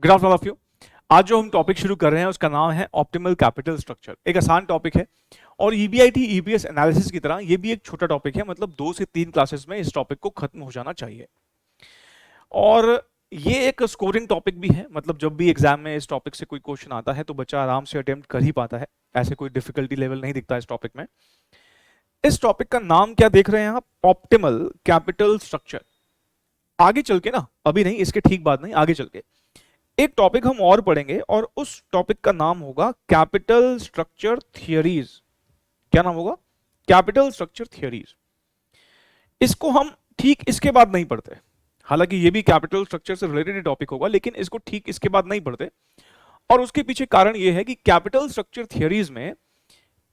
Good afternoon of you. आज जो हम टॉपिक शुरू कर रहे हैं उसका नाम है ऑप्टिमल कैपिटल स्ट्रक्चर। एक आसान टॉपिक है और ईबीआईटी ईपीएस एनालिसिस की तरह ये भी एक छोटा टॉपिक है, मतलब 2 से 3 क्लासेस में इस टॉपिक को खत्म हो जाना चाहिए। और ये एक स्कोरिंग टॉपिक भी है, मतलब जब भी एग्जाम में इस टॉपिक से कोई क्वेश्चन आता है तो बच्चा आराम से अटेम्प्ट कर ही पाता है। ऐसे कोई डिफिकल्टी लेवल नहीं दिखता इस टॉपिक में। इस टॉपिक का नाम क्या देख रहे हैं आप? Optimal capital structure. आगे चल के ना, अभी नहीं, इसके ठीक बाद नहीं, आगे चल के एक टॉपिक हम और पढ़ेंगे और उस टॉपिक का नाम होगा कैपिटल स्ट्रक्चर थियरीज। क्या नाम होगा? Capital structure theories. इसको हम ठीक इसके बाद नहीं पढ़ते, हालांकि ये भी कैपिटल स्ट्रक्चर से रिलेटेड टॉपिक होगा, लेकिन इसको ठीक इसके बाद नहीं पढ़ते। और उसके पीछे कारण ये है कि कैपिटल स्ट्रक्चर थियरीज में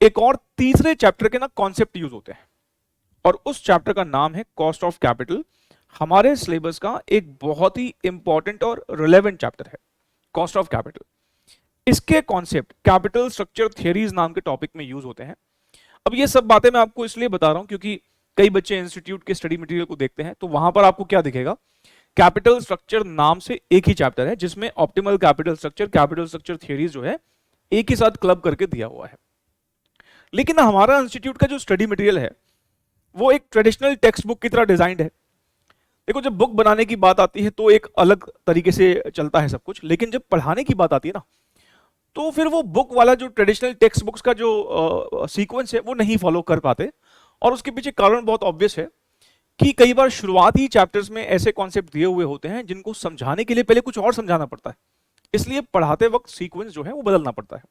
एक और तीसरे चैप्टर के ना कॉन्सेप्ट यूज होते हैं और उस चैप्टर का नाम है कॉस्ट ऑफ कैपिटल। हमारे सिलेबस का एक बहुत ही इंपॉर्टेंट और रिलेवेंट चैप्टर है कॉस्ट ऑफ कैपिटल। इसके कॉन्सेप्ट कैपिटल स्ट्रक्चर थियरीज नाम के टॉपिक में यूज होते हैं। अब ये सब बातें मैं आपको इसलिए बता रहा हूं क्योंकि कई बच्चे इंस्टीट्यूट के स्टडी मटेरियल को देखते हैं तो वहां पर आपको क्या दिखेगा, कैपिटल स्ट्रक्चर नाम से एक ही चैप्टर है जिसमें ऑप्टिमल कैपिटल स्ट्रक्चर थियरीज जो है एक ही साथ क्लब करके दिया हुआ है। लेकिन हमारा इंस्टीट्यूट का जो स्टडी मटेरियल है वो एक ट्रेडिशनल टेक्स्ट बुक की तरह डिजाइंड है। देखो, जब बुक बनाने की बात आती है तो एक अलग तरीके से चलता है सब कुछ, लेकिन जब पढ़ाने की बात आती है ना तो फिर वो बुक वाला जो ट्रेडिशनल टेक्स्ट बुक्स का जो सीक्वेंस है वो नहीं फॉलो कर पाते। और उसके पीछे कारण बहुत ऑब्वियस है कि कई बार शुरुआती चैप्टर्स में ऐसे कॉन्सेप्ट दिए हुए होते हैं जिनको समझाने के लिए पहले कुछ और समझाना पड़ता है, इसलिए पढ़ाते वक्त सीक्वेंस जो है वो बदलना पड़ता है।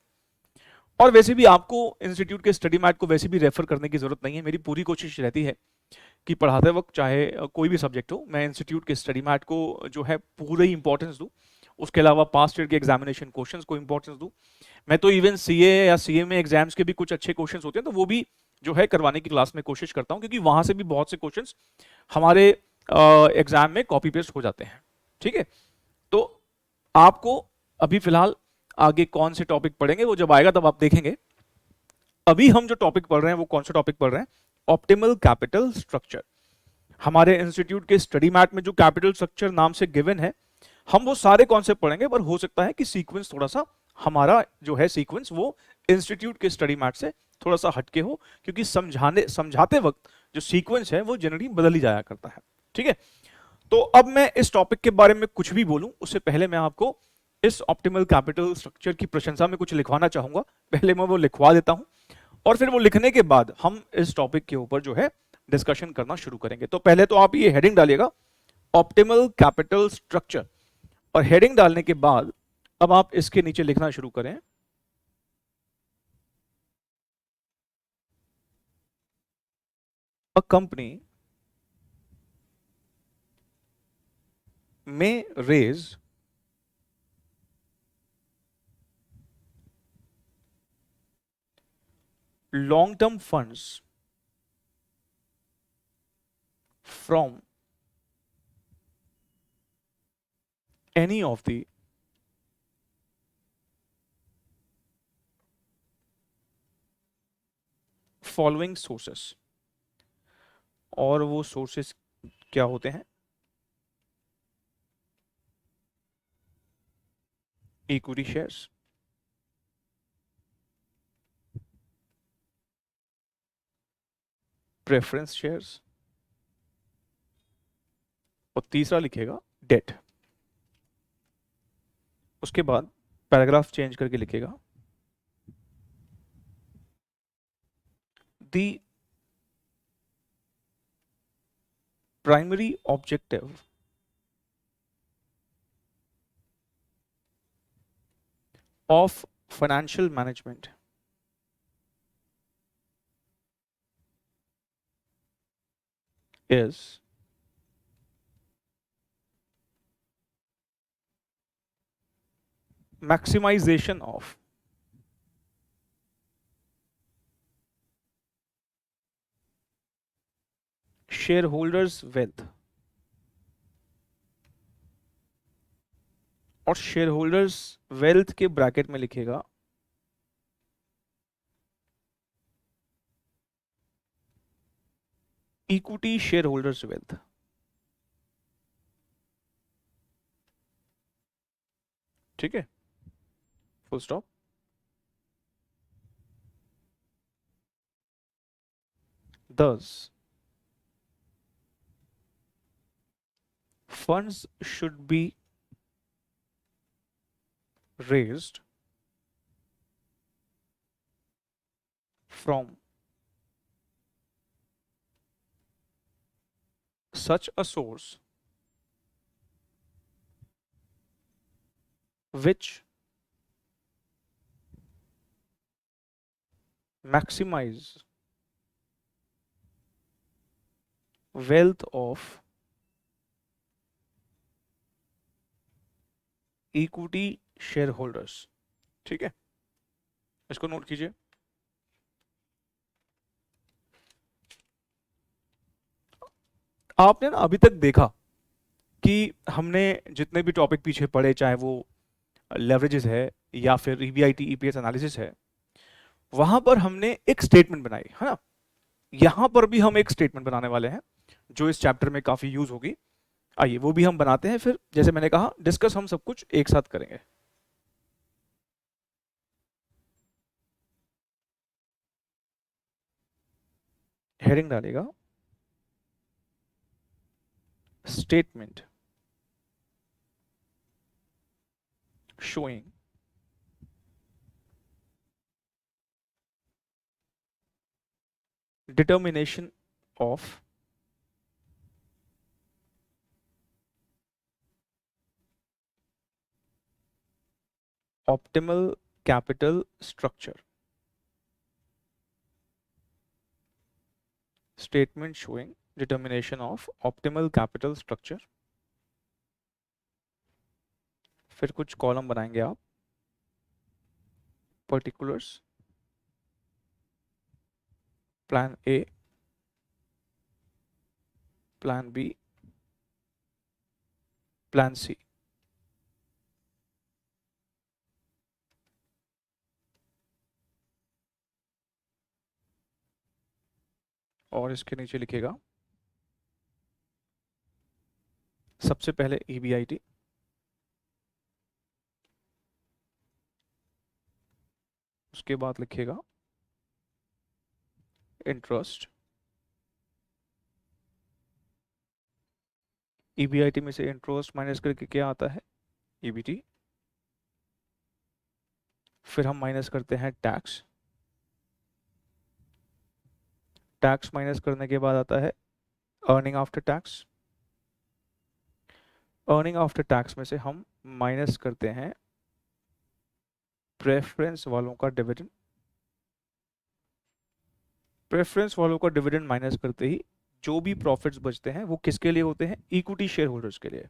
और वैसे भी आपको इंस्टीट्यूट के स्टडी मैट को वैसे भी रेफर करने की जरूरत नहीं है। मेरी पूरी कोशिश रहती है कि पढ़ाते वक्त चाहे कोई भी सब्जेक्ट हो, मैं इंस्टीट्यूट के स्टडी मैट को जो है पूरी इंपॉर्टेंस दूं। उसके अलावा पास्ट ईयर के एग्जामिनेशन क्वेश्चंस को इंपॉर्टेंस दूं। मैं तो इवन सीए या सीएमए एग्जाम्स के भी कुछ अच्छे क्वेश्चंस होते हैं तो वो भी जो है करवाने की क्लास में कोशिश करता हूं, क्योंकि वहां से भी बहुत से क्वेश्चंस हमारे एग्जाम में कॉपी पेस्ट हो जाते हैं। ठीक है, तो आपको अभी फिलहाल आगे कौन से टॉपिक पढ़ेंगे वो जब आएगा तब आप देखेंगे। अभी हम जो टॉपिक पढ़ रहे हैं वो कौन सा टॉपिक पढ़ रहे हैं? Optimal capital structure. हमारे इंस्टीट्यूट के स्टडी मैट में जो कैपिटल स्ट्रक्चर नाम से गिवन है, हम वो सारे कॉन्सेप्ट पढ़ेंगे, पर हो सकता है कि सीक्वेंस थोड़ा सा, हमारा जो है सीक्वेंस वो इंस्टीट्यूट के स्टडी मैट से थोड़ा सा हटके हो, क्योंकि समझाते वक्त जो सीक्वेंस है वो जनरली बदल ही जाया करता है। ठीक है, तो अब मैं इस टॉपिक के बारे में कुछ भी बोलूं उससे पहले मैं आपको इस ऑप्टिमल कैपिटल स्ट्रक्चर की प्रशंसा में कुछ लिखवाना चाहूंगा। पहले मैं वो लिखवा देता हूं और फिर वो लिखने के बाद हम इस टॉपिक के ऊपर जो है डिस्कशन करना शुरू करेंगे। तो पहले तो आप ये हेडिंग डालिएगा, ऑप्टिमल कैपिटल स्ट्रक्चर। और हेडिंग डालने के बाद अब आप इसके नीचे लिखना शुरू करें, अ कंपनी में raise long term funds from any of the following sources। और वो सोर्सेस क्या होते हैं? इक्विटी शेयर्स, प्रेफरेंस शेयर्स, और तीसरा लिखेगा डेट। उसके बाद पैराग्राफ चेंज करके लिखेगा the primary objective of financial management is maximization of shareholders wealth। और शेयर होल्डर्स वेल्थ के ब्रैकेट में लिखेगा इक्विटी शेयर होल्डर्स वेल्थ। ठीक है, full stop. Thus, funds should be raised from such a source which maximize wealth of equity shareholders। ठीक है, इसको note कीजिए। आपने ना अभी तक देखा कि हमने जितने भी टॉपिक पीछे पढ़े, चाहे वो लेवरेजेस है या फिर ईबीआईटी ईपीएस एनालिसिस है, वहां पर हमने एक स्टेटमेंट बनाई है ना। यहां पर भी हम एक स्टेटमेंट बनाने वाले हैं जो इस चैप्टर में काफी यूज होगी। आइए वो भी हम बनाते हैं, फिर जैसे मैंने कहा डिस्कस हम सब कुछ एक साथ करेंगे। हेडिंग डालेगा statement showing determination of optimal capital structure। Statement showing determination of optimal capital structure। फिर कुछ कॉलम बनाएंगे आप, particulars, plan A, plan B, plan C। और इसके नीचे लिखेगा सबसे पहले EBIT, उसके बाद लिखेगा इंटरेस्ट। EBIT में से इंटरेस्ट माइनस करके क्या आता है, EBT। फिर हम माइनस करते हैं टैक्स। टैक्स माइनस करने के बाद आता है earning after tax. Earning after tax में से हम माइनस करते हैं प्रेफरेंस वालों का डिविडेंड। प्रेफरेंस वालों का डिविडेंड माइनस करते ही जो भी प्रॉफिट्स बचते हैं वो किसके लिए होते हैं, इक्विटी शेयर होल्डर्स के लिए।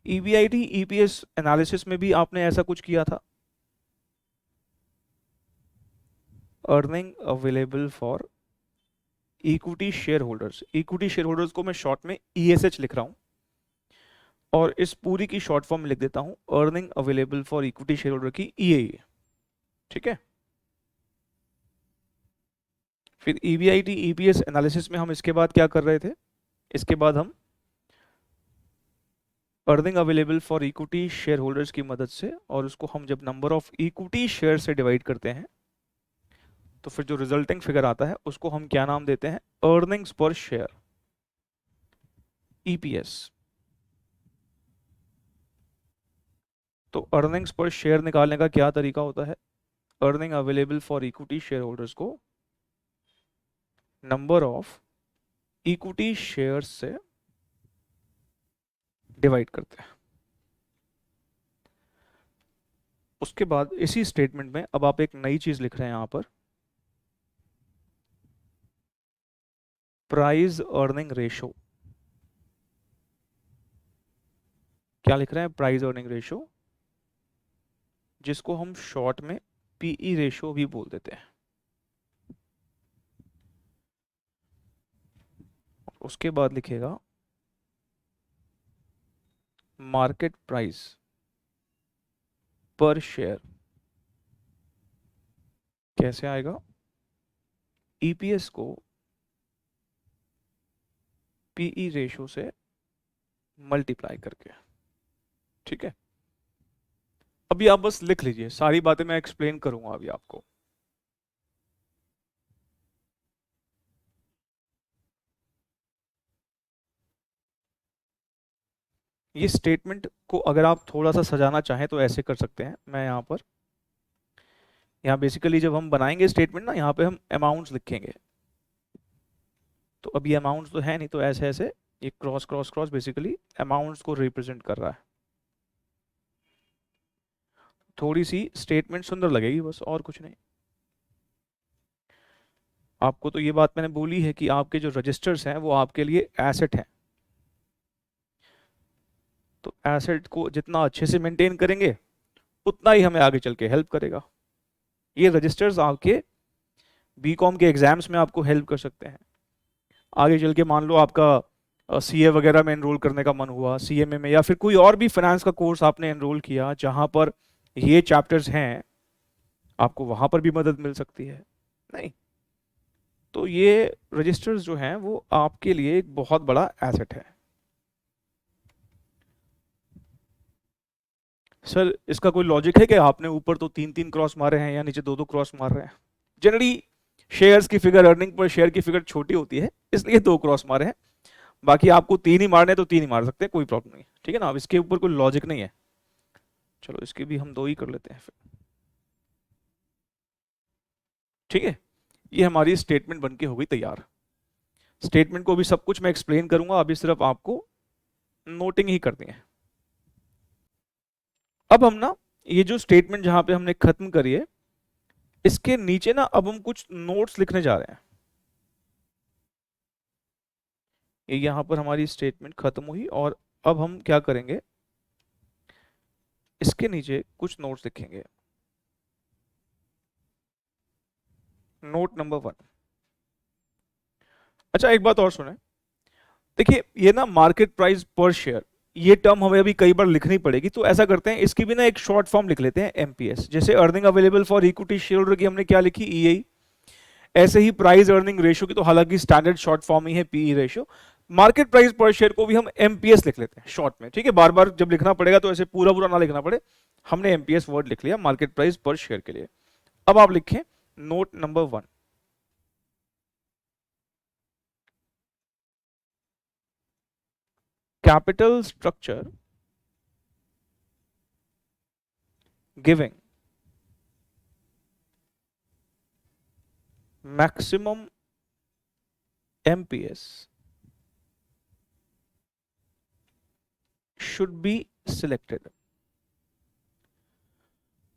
ईबीआईटी ईपीएस एनालिसिस में भी आपने ऐसा कुछ किया था, earning available for equity share holders. Equity share holders को मैं शॉर्ट में ईएसएच लिख रहा हूं, और इस पूरी की शॉर्ट फॉर्म में लिख देता हूं earning available for equity share holder की ईए। ठीक है, फिर ईबीआईटी ईपीएस एनालिसिस में हम इसके बाद क्या कर रहे थे, इसके बाद हम earning available for equity share holders की मदद से, और उसको हम जब नंबर ऑफ इक्विटी शेयर से डिवाइड करते हैं तो फिर जो रिजल्टिंग फिगर आता है उसको हम क्या नाम देते हैं, अर्निंग्स पर शेयर, ईपीएस। तो अर्निंग्स पर शेयर निकालने का क्या तरीका होता है, earning available for equity share holders को नंबर ऑफ इक्विटी शेयर से डिवाइड करते हैं। उसके बाद इसी स्टेटमेंट में अब आप एक नई चीज लिख रहे हैं यहां पर, प्राइस अर्निंग रेशो। क्या लिख रहे हैं, प्राइस अर्निंग रेशो, जिसको हम शॉर्ट में पीई रेशो भी बोल देते हैं। उसके बाद लिखेगा मार्केट प्राइस पर शेयर। कैसे आएगा, ईपीएस को पीई रेशो से मल्टीप्लाई करके। ठीक है, अभी आप बस लिख लीजिए, सारी बातें मैं एक्सप्लेन करूंगा अभी आपको। ये स्टेटमेंट को अगर आप थोड़ा सा सजाना चाहें तो ऐसे कर सकते हैं। मैं यहाँ बेसिकली जब हम बनाएंगे स्टेटमेंट ना, यहाँ पे हम अमाउंट्स लिखेंगे। तो अभी अमाउंट्स तो है नहीं, तो ऐसे ऐसे ये cross cross cross basically amounts को रिप्रेजेंट कर रहा है। थोड़ी सी स्टेटमेंट सुंदर लगेगी बस, और कुछ नहीं। आपको तो ये बात मैंने बोली है कि आपके जो रजिस्टर्स हैं वो आपके लिए एसेट हैं। तो एसेट को जितना अच्छे से मेंटेन करेंगे उतना ही हमें आगे चल के हेल्प करेगा। ये रजिस्टर्स आपके बीकॉम के एग्जाम्स में आपको हेल्प कर सकते हैं। आगे चल के मान लो आपका सीए वगैरह में एनरोल करने का मन हुआ, सीएमए में, या फिर कोई और भी फाइनेंस का कोर्स आपने एनरोल किया जहां पर ये चैप्टर्स हैं, आपको वहां पर भी मदद मिल सकती है। नहीं, तो ये रजिस्टर्स जो हैं वो आपके लिए एक बहुत बड़ा एसेट है। सर इसका कोई लॉजिक है कि आपने ऊपर तो तीन तीन क्रॉस मारे हैं या नीचे दो दो क्रॉस मार रहे हैं? जनरली शेयर्स की फिगर, अर्निंग पर शेयर की फिगर छोटी होती है, इसलिए दो क्रॉस मारे हैं। बाकी आपको तीन ही मारने तो तीन ही मार सकते हैं, कोई प्रॉब्लम नहीं, ठीक है ना। अब इसके ऊपर कोई लॉजिक नहीं है। चलो इसके भी हम दो ही कर लेते हैं फिर, ठीक है। ये हमारी स्टेटमेंट बन के हो गई तैयार। स्टेटमेंट को भी सब कुछ मैं एक्सप्लेन करूंगा, अभी सिर्फ आपको नोटिंग ही करनी है। अब हम ना ये जो स्टेटमेंट जहां पे हमने खत्म करी है, इसके नीचे ना अब हम कुछ नोट्स लिखने जा रहे हैं। ये यहां पर हमारी स्टेटमेंट खत्म हुई और अब हम क्या करेंगे, इसके नीचे कुछ नोट्स लिखेंगे। Note number 1। अच्छा एक बात और सुने, देखिए ये ना मार्केट प्राइस पर शेयर, ये टर्म हमें अभी कई बार लिखनी पड़ेगी, तो ऐसा करते हैं इसकी भी ना एक शॉर्ट फॉर्म लिख लेते हैं, एमपीएस। जैसे earning available for equity share holder की हमने क्या लिखी, ईई, ऐसे ही प्राइस अर्निंग रेशियो की तो हालांकि स्टैंडर्ड शॉर्ट फॉर्म ही है, PE ratio. Market price per share को भी हम एमपीएस लिख लेते हैं शॉर्ट में, ठीक है। बार बार जब लिखना पड़ेगा तो ऐसे पूरा पूरा ना लिखना पड़े, हमने एमपीएस वर्ड लिख लिया मार्केट प्राइस पर शेयर के लिए। अब आप लिखें note number 1, capital structure giving maximum MPS should be selected.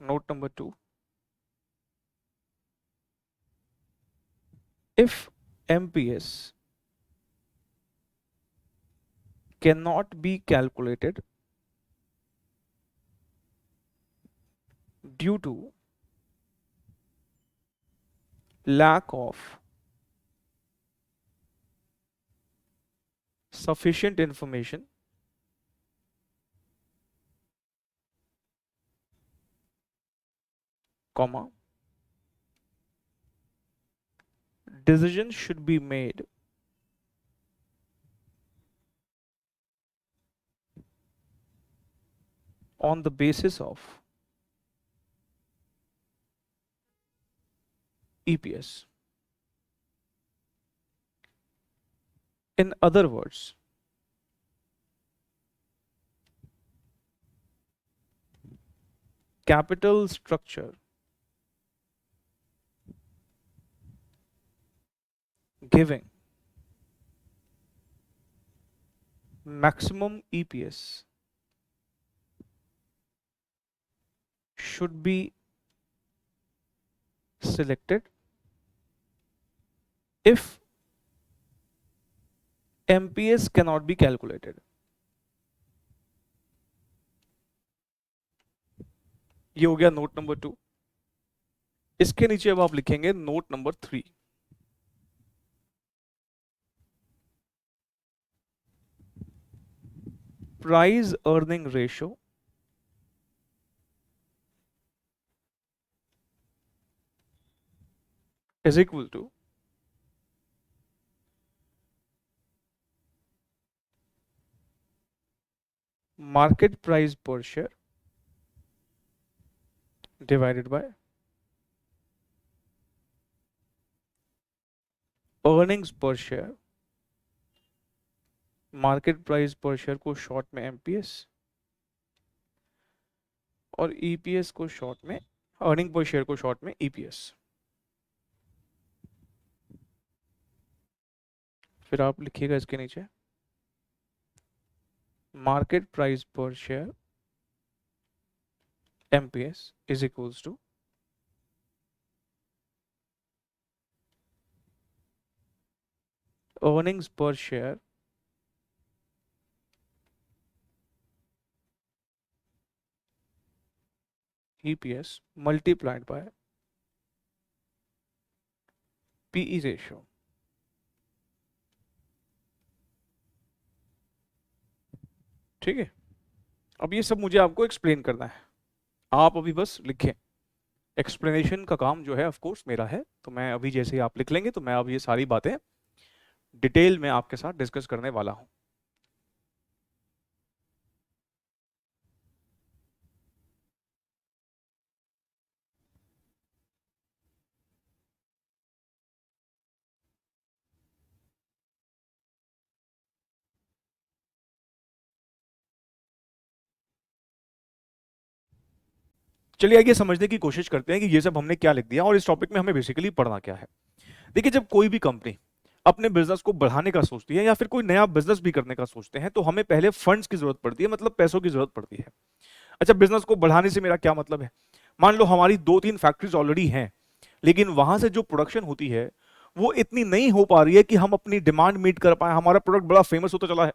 Note number 2, if MPS cannot be calculated due to lack of sufficient information, comma, decisions should be made on the basis of EPS. In other words, capital structure giving maximum EPS should be selected if MPS cannot be calculated. ये हो गया note number 2। इसके नीचे अब आप लिखेंगे note number 3, price earning ratio is equal to market price per share divided by earnings per share, market price per share को short में एमपीएस और ईपीएस को शॉर्ट में, अर्निंग पर शेयर को शॉर्ट में ईपीएस। फिर आप लिखिएगा इसके नीचे market price per share MPS is equals to earnings per share EPS multiplied by PE ratio. ठीक है, अब ये सब मुझे आपको एक्सप्लेन करना है, आप अभी बस लिखें। एक्सप्लेनेशन का काम जो है ऑफ कोर्स मेरा है, तो मैं अभी जैसे ही आप लिख लेंगे तो मैं अब ये सारी बातें डिटेल में आपके साथ डिस्कस करने वाला हूं। चलिए आइए समझने की कोशिश करते हैं कि ये सब हमने क्या लिख दिया और इस टॉपिक में हमें बेसिकली पढ़ना क्या है। देखिए, जब कोई भी कंपनी अपने बिजनेस को बढ़ाने का सोचती है या फिर कोई नया बिजनेस भी करने का सोचते हैं तो हमें पहले फंड्स की जरूरत पड़ती है, मतलब पैसों की जरूरत पड़ती है। अच्छा, बिजनेस को बढ़ाने से मेरा क्या मतलब है? मान लो हमारी 2-3 फैक्ट्रीज ऑलरेडी हैं, लेकिन वहां से जो प्रोडक्शन होती है वो इतनी नहीं हो पा रही है कि हम अपनी डिमांड मीट कर पाए। हमारा प्रोडक्ट बड़ा फेमस होता चला है,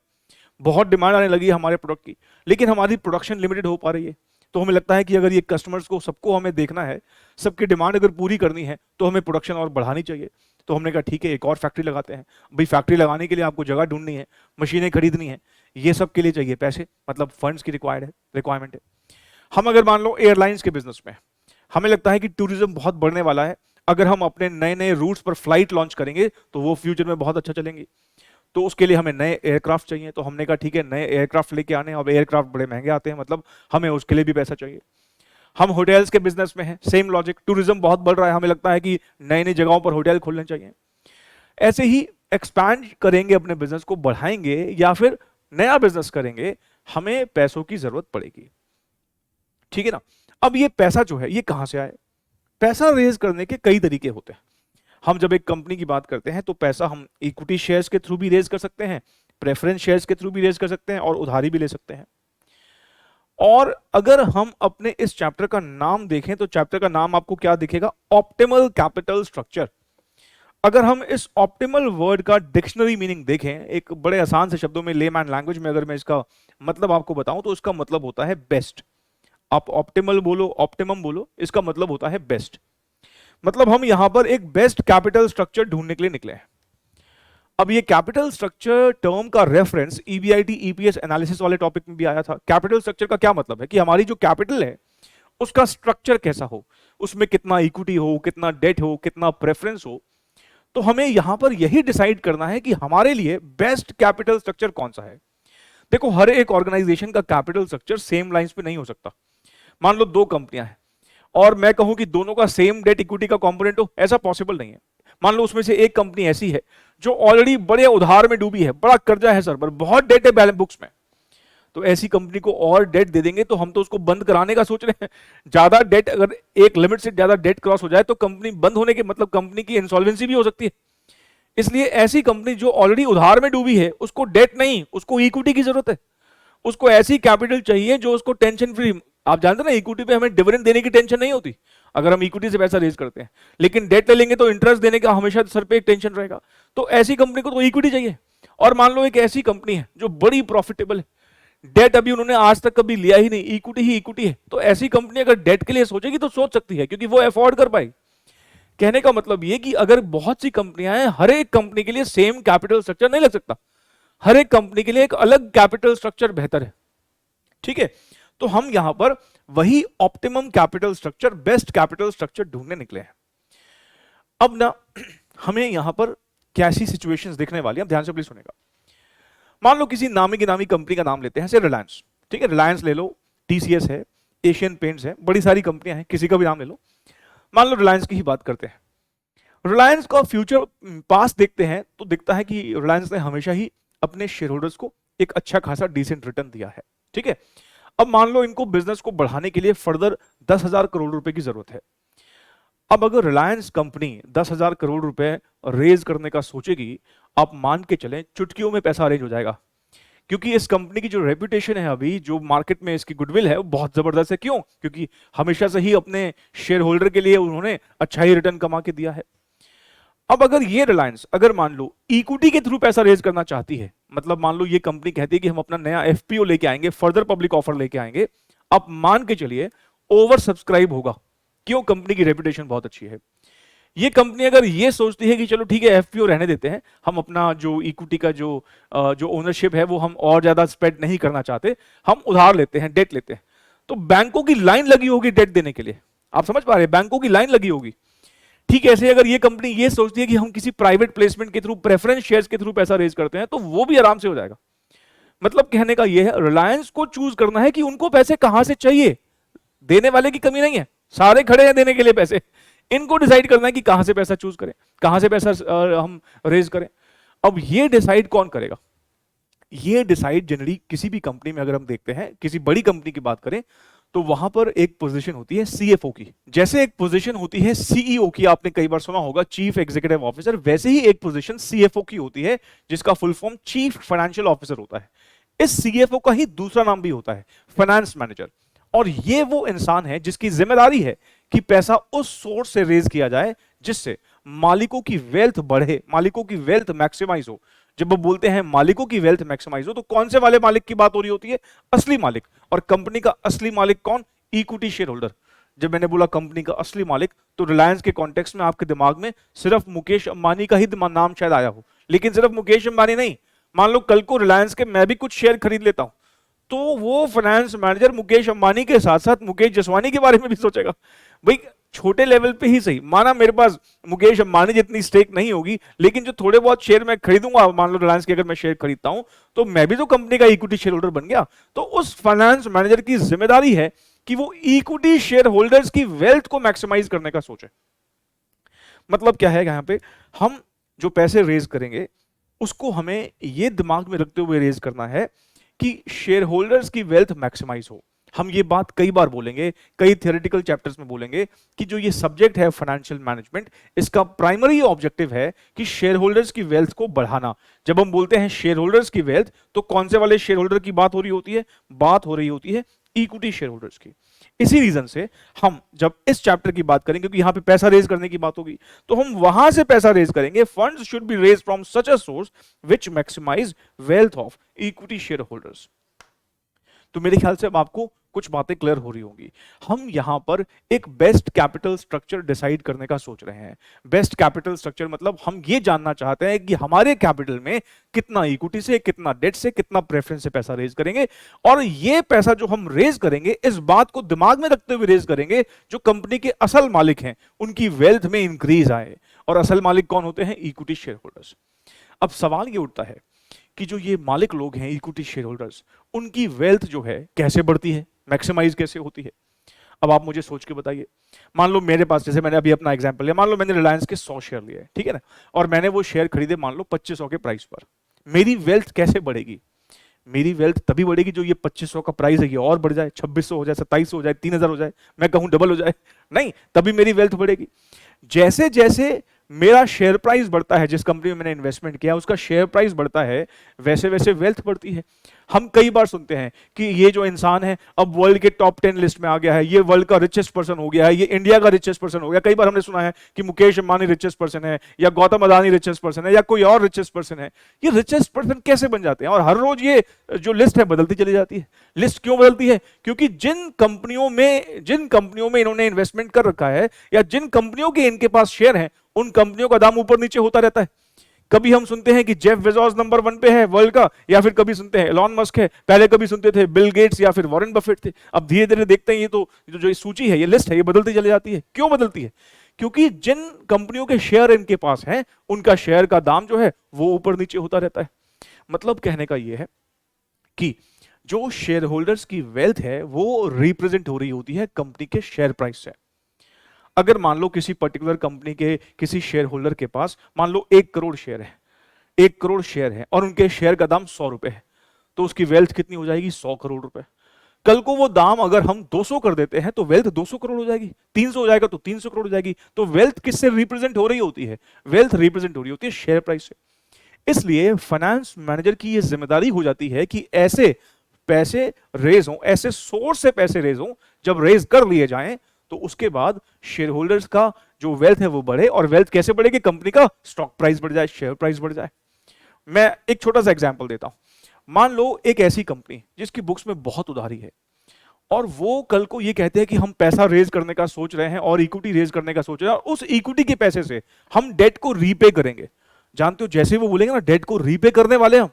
बहुत डिमांड आने लगी है हमारे प्रोडक्ट की, लेकिन हमारी प्रोडक्शन लिमिटेड हो पा रही है। तो हमें लगता है कि अगर ये कस्टमर्स को सबको हमें देखना है, सबकी डिमांड अगर पूरी करनी है तो हमें प्रोडक्शन और बढ़ानी चाहिए। तो हमने कहा ठीक है, एक और फैक्ट्री लगाते हैं। भाई फैक्ट्री लगाने के लिए आपको जगह ढूंढनी है, मशीनें खरीदनी है, ये सब के लिए चाहिए पैसे, मतलब फंड्स की रिक्वायरमेंट है। हम अगर मान लो एयरलाइंस के बिजनेस में, हमें लगता है कि टूरिज्म बहुत बढ़ने वाला है, अगर हम अपने नए नए रूट्स पर फ्लाइट लॉन्च करेंगे तो वो फ्यूचर में बहुत अच्छा चलेंगे। तो उसके लिए हमें नए एयरक्राफ्ट चाहिए, तो हमने कहा ठीक है, नए एयरक्राफ्ट लेके आने हैं। अब एयरक्राफ्ट बड़े महंगे आते हैं, मतलब हमें उसके लिए भी पैसा चाहिए। हम होटल्स के बिजनेस में हैं, सेम लॉजिक, टूरिज्म बहुत बढ़ रहा है, हमें लगता है कि नई नई जगहों पर होटल खोलने चाहिए। ऐसे ही एक्सपैंड करेंगे, अपने बिजनेस को बढ़ाएंगे या फिर नया बिजनेस करेंगे, हमें पैसों की जरूरत पड़ेगी। ठीक है ना? अब ये पैसा जो है ये कहां से आए? पैसा रेज करने के कई तरीके होते हैं। हम जब एक कंपनी की बात करते हैं तो पैसा हम इक्विटी शेयर्स के थ्रू भी रेज कर सकते हैं, प्रेफरेंस शेयर्स के थ्रू भी रेज कर सकते हैं और उधारी भी ले सकते हैं। और अगर हम अपने इस चैप्टर का नाम देखें तो चैप्टर का नाम आपको क्या दिखेगा? Optimal capital structure. अगर हम इस ऑप्टिमल वर्ड का डिक्शनरी मीनिंग देखें, एक बड़े आसान से शब्दों में, लेमैन लैंग्वेज में अगर मैं इसका मतलब आपको बताऊं तो इसका मतलब होता है बेस्ट। आप ऑप्टिमल बोलो, ऑप्टिमम बोलो, इसका मतलब होता है बेस्ट। मतलब हम यहां पर एक बेस्ट कैपिटल स्ट्रक्चर ढूंढने के लिए निकले हैं। अब ये कैपिटल स्ट्रक्चर टर्म का रेफरेंस ईबीआईटी ईपीएस एनालिसिस वाले टॉपिक में भी आया था। कैपिटल स्ट्रक्चर का क्या मतलब है कि हमारी जो कैपिटल है उसका स्ट्रक्चर कैसा हो, उसमें कितना इक्विटी हो, कितना डेट हो, कितना प्रेफरेंस हो। तो हमें यहां पर यही डिसाइड करना है कि हमारे लिए बेस्ट कैपिटल स्ट्रक्चर कौन सा है। देखो, हर एक ऑर्गेनाइजेशन का कैपिटल स्ट्रक्चर सेम लाइंस पे नहीं हो सकता। मान लो 2 कंपनियां हैं और मैं कहूं कि दोनों का सेम डेट इक्विटी का कंपोनेंट हो, ऐसा पॉसिबल नहीं है। मान लो उसमें से एक कंपनी ऐसी है जो ऑलरेडी बड़े उधार में डूबी है, बड़ा कर्जा है सर पर, बहुत डेट है बैलेंस बुक्स में, तो ऐसी कंपनी को और डेट दे देंगे तो हम तो उसको बंद कराने का सोच रहे हैं। ज्यादा डेट, अगर एक लिमिट से ज्यादा डेट क्रॉस हो जाए तो कंपनी बंद होने के मतलब कंपनी की इंसॉल्वेंसी भी हो सकती है। इसलिए ऐसी कंपनी जो ऑलरेडी उधार में डूबी है उसको डेट नहीं, उसको इक्विटी की जरूरत है। उसको ऐसी कैपिटल चाहिए जो उसको टेंशन फ्री। आप जानते ना, इक्विटी पे हमें डिविडेंड देने की टेंशन नहीं होती अगर हम इक्विटी से पैसा रेज करते हैं, लेकिन डेट ले लेंगे तो इंटरेस्ट देने का हमेशा सर पे एक टेंशन रहेगा। तो ऐसी कंपनी को तो इक्विटी चाहिए। और मान लो एक ऐसी कंपनी है जो बड़ी प्रॉफिटेबल है, डेट अभी उन्होंने आज तक कभी लिया ही नहीं, इक्विटी ही इक्विटी है, तो ऐसी कंपनी अगर डेट के लिए सोचेगी तो सोच सकती है, क्योंकि वो अफोर्ड कर पाएगी। कहने का मतलब ये कि अगर बहुत सी कंपनियां हैं, हर एक कंपनी के लिए सेम कैपिटल स्ट्रक्चर नहीं लग सकता, हर एक कंपनी के लिए एक अलग कैपिटल स्ट्रक्चर बेहतर है। ठीक है, तो हम यहां पर वही optimum capital structure, best capital structure ढूंढने निकले हैं। अब ना हमें यहां पर कैसी सिचुएशंस देखने वाली है, ध्यान से प्लीज सुनेगा। मान लो किसी नामी गिनामी कंपनी का नाम लेते हैं, जैसे रिलायंस। ठीक है, रिलायंस ले लो, टीसीएस है, एशियन पेंट्स है, बड़ी सारी कंपनियां हैं, किसी का भी नाम ले लो। मान लो रिलायंस की ही बात करते हैं। रिलायंस का फ्यूचर पास्ट देखते हैं तो दिखता है कि रिलायंस ने हमेशा ही अपने शेयर होल्डर्स को एक अच्छा खासा डिसेंट रिटर्न दिया है, ठीक है। अब मान लो इनको बिजनेस को बढ़ाने के लिए फर्दर 10,000 करोड़ रुपए की जरूरत है। अब अगर रिलायंस कंपनी 10,000 करोड़ रुपए रेज करने का सोचेगी, आप मान के चलें चुटकियों में पैसा अरेंज हो जाएगा, क्योंकि इस कंपनी की जो रेपुटेशन है, अभी जो मार्केट में इसकी गुडविल है, वो बहुत जबरदस्त है। क्यों? क्योंकि हमेशा से ही अपने शेयर होल्डर के लिए उन्होंने अच्छा ही रिटर्न कमा के दिया है। अब अगर ये रिलायंस अगर मान लो इक्विटी के थ्रू पैसा रेज करना चाहती है, मतलब मान लो ये कंपनी कहती है कि हम अपना नया एफपीओ लेके आएंगे, फर्दर पब्लिक ऑफर लेके आएंगे, आप मान के चलिए ओवर सब्सक्राइब होगा। क्यों? कंपनी की रेपुटेशन बहुत अच्छी है। ये कंपनी अगर ये सोचती है कि चलो ठीक है एफपीओ रहने देते हैं, हम अपना जो इक्विटी का जो ओनरशिप है वो हम और ज्यादा स्प्रेड नहीं करना चाहते, हम उधार लेते हैं, डेट लेते हैं, तो बैंकों की लाइन लगी होगी डेट देने के लिए। आप समझ पा रहे हैं? बैंकों की लाइन लगी होगी। ठीक है, ऐसे अगर ये कंपनी ये सोचती है कि हम किसी प्राइवेट प्लेसमेंट के थ्रू, प्रेफरेंस शेयर्स के थ्रू पैसा रेज करते हैं, तो वो भी आराम से हो जाएगा। मतलब कहने का ये है, रिलायंस को चूज करना है कि उनको पैसे कहां से चाहिए। देने वाले की कमी नहीं है, सारे खड़े हैं देने के लिए पैसे, इनको डिसाइड करना है कि कहां से पैसा चूज करें, कहां से पैसा हम रेज करें। अब ये डिसाइड कौन करेगा? ये डिसाइड जनरली किसी भी कंपनी में अगर हम देखते हैं, किसी बड़ी कंपनी की बात करें, तो वहां पर एक पोजीशन होती है सीएफओ की। जैसे एक पोजीशन होती है सीईओ की, आपने कई बार सुना होगा चीफ एग्जीक्यूटिव ऑफिसर, वैसे ही एक पोजीशन सीएफओ की होती है, जिसका full form chief financial officer होता है। इस सीएफओ का ही दूसरा नाम भी होता है फाइनेंस मैनेजर। और ये वो इंसान है जिसकी जिम्मेदारी है कि पैसा उस सोर्स से रेज किया जाए जिससे मालिकों की वेल्थ बढ़े, मालिकों की वेल्थ मैक्सिमाइज हो। जब वो बोलते हैं मालिकों की वेल्थ मैक्सिमाइज हो, तो कौन से वाले मालिक की बात हो रही होती है? असली मालिक। और कंपनी का असली मालिक कौन? Equity share holder. जब मैंने बोला कंपनी का असली मालिक, तो रिलायंस के कॉन्टेक्स्ट में आपके दिमाग में सिर्फ मुकेश अंबानी का ही नाम शायद आया हो, लेकिन सिर्फ मुकेश अंबानी नहीं। मान लो कल को रिलायंस के मैं भी कुछ शेयर खरीद लेता हूं, तो वो फाइनेंस मैनेजर मुकेश अंबानी के साथ साथ मुकेश जसवानी के बारे में भी सोचेगा। भाई छोटे लेवल पे ही सही, माना मेरे पास मुकेश अंबानी जितनी स्टेक नहीं होगी, लेकिन जो थोड़े बहुत शेयर मैं खरीदूंगा, मान लो रिलायंस के अगर मैं शेयर खरीदता हूं, तो मैं भी तो कंपनी का इक्विटी शेयर होल्डर बन गया। तो उस फाइनेंस मैनेजर की जिम्मेदारी है कि वो इक्विटी शेयर होल्डर्स की वेल्थ को मैक्सिमाइज करने का सोचे। मतलब क्या है, यहां पे हम जो पैसे रेज करेंगे उसको हमें ये दिमाग में रखते हुए रेज करना है कि शेयर होल्डर्स की वेल्थ मैक्सिमाइज हो। हम ये बात कई बार बोलेंगे, कई थियोरेटिकल चैप्टर्स में बोलेंगे कि जो ये सब्जेक्ट है फाइनेंशियल मैनेजमेंट, इसका प्राइमरी ऑब्जेक्टिव है कि शेयर होल्डर्स की वेल्थ को बढ़ाना। जब हम बोलते हैं शेयर होल्डर्स की वेल्थ, तो कौन से वाले शेयर होल्डर की बात हो रही होती है? बात हो रही होती है इक्विटी शेयर होल्डर्स की। इसी रीजन से हम जब इस चैप्टर की बात करेंगे, क्योंकि यहां पे पैसा रेज करने की बात होगी, तो हम वहां से पैसा रेज करेंगे। Funds should be raise from such a source which maximise wealth of equity share holders. तो मेरे ख्याल से अब आपको कुछ बातें क्लियर हो रही होंगी। हम यहां पर एक बेस्ट कैपिटल स्ट्रक्चर डिसाइड करने का सोच रहे हैं। बेस्ट कैपिटल स्ट्रक्चर मतलब हम ये जानना चाहते हैं कि हमारे कैपिटल में कितना इक्विटी से, कितना डेट से, कितना प्रेफरेंस से पैसा रेज करेंगे, और ये पैसा जो हम रेज करेंगे, इस बात को दिमाग में रखते हुए रेज करेंगे जो कंपनी के असल मालिक हैं उनकी वेल्थ में इंक्रीज आए। और असल मालिक कौन होते हैं? Equity share holders. अब सवाल ये उठता है कि जो ये मालिक लोग हैं, इक्विटी शेयर होल्डर्स, उनकी वेल्थ जो है कैसे बढ़ती है, मैक्सिमाइज कैसे होती है? अब आप मुझे सोच के बताइए। मान लो मेरे पास, जैसे मैंने अभी अपना एग्जांपल लिया, मान लो मैंने रिलायंस के 100 शेयर लिए, ठीक है ना, और मैंने वो शेयर खरीदे मान लो 2500 के प्राइस पर। मेरी वेल्थ कैसे बढ़ेगी? मेरी वेल्थ तभी बढ़ेगी जो ये 2500 का प्राइस है ये और बढ़ जाए, 2600 हो जाए, 2700 हो जाए, 3000 हो जाए, मैं कहूं डबल हो जाए, नहीं, तभी मेरी वेल्थ बढ़ेगी। जैसे जैसे मेरा शेयर प्राइस बढ़ता है, जिस कंपनी में मैंने इन्वेस्टमेंट किया उसका शेयर प्राइस बढ़ता है, वैसे वैसे वेल्थ बढ़ती है। हम कई बार सुनते हैं कि ये जो इंसान है अब वर्ल्ड के टॉप 10 लिस्ट में आ गया है, ये वर्ल्ड का रिचेस्ट पर्सन हो गया है, ये इंडिया का रिचेस्ट पर्सन हो गया। कई बार हमने सुना है कि मुकेश अंबानी रिचेस्ट पर्सन है, या गौतम अदानी रिचेस्ट पर्सन है, या कोई और रिचेस्ट पर्सन है। ये रिचेस्ट पर्सन कैसे बन जाते हैं? और हर रोज ये जो लिस्ट है बदलती चली जाती है। लिस्ट क्यों बदलती है? क्योंकि जिन कंपनियों में इन्होंने इन्वेस्टमेंट कर रखा है, या जिन कंपनियों के इनके पास शेयर हैं, उन कंपनियों का दाम ऊपर नीचे होता रहता है। कभी हम सुनते हैं कि जेफ बेजोस नंबर 1 पे है वर्ल्ड का, या फिर कभी सुनते हैं एलॉन मस्क है, पहले कभी सुनते थे बिल गेट्स या फिर वॉरेन बफेट थे। अब धीरे धीरे देखते हैं ये तो जो सूची है, ये लिस्ट है, ये बदलती चली जाती है। क्यों बदलती है? क्योंकि जिन कंपनियों के शेयर इनके पास हैं, उनका शेयर का दाम जो है वो ऊपर नीचे होता रहता है। मतलब कहने का ये है कि जो शेयर होल्डर्स की वेल्थ है वो रिप्रेजेंट हो रही होती है कंपनी के शेयर प्राइस से। अगर मान लो किसी पर्टिकुलर कंपनी के किसी शेयर होल्डर के पास मान लो 1 करोड़ शेयर है, 1 करोड़ शेयर है और उनके शेयर का दाम 100 रुपए है, तो उसकी वेल्थ कितनी हो जाएगी? 100 करोड़ रुपए। कल को वो दाम अगर हम 200 कर देते हैं तो वेल्थ 200 करोड़ हो जाएगी, 300 हो जाएगा तो 300 करोड़ हो जाएगी। तो वेल्थ किससे रिप्रेजेंट हो रही होती है? वेल्थ रिप्रेजेंट हो रही होती है शेयर प्राइस से। इसलिए फाइनेंस मैनेजर की यह जिम्मेदारी हो जाती है कि ऐसे पैसे रेज हों, ऐसे सोर्स से पैसे रेज हों, जब रेज कर लिए जाएं तो उसके बाद शेयर होल्डर्स का जो वेल्थ है वो बढ़े। और वेल्थ कैसे बढ़ेगी? कंपनी का स्टॉक प्राइस बढ़ जाए, शेयर प्राइस बढ़ जाए। मैं एक छोटा सा एग्जांपल देता हूं। मान लो एक ऐसी कंपनी जिसकी बुक्स में बहुत उधारी है और वो कल को ये कहते हैं कि हम पैसा रेज करने का सोच रहे हैं और इक्विटी रेज करने का सोच रहे हैं और उस इक्विटी के पैसे से हम डेट को रीपे करेंगे। जानते हो, जैसे वो बोलेंगे ना डेट को रीपे करने वाले हम,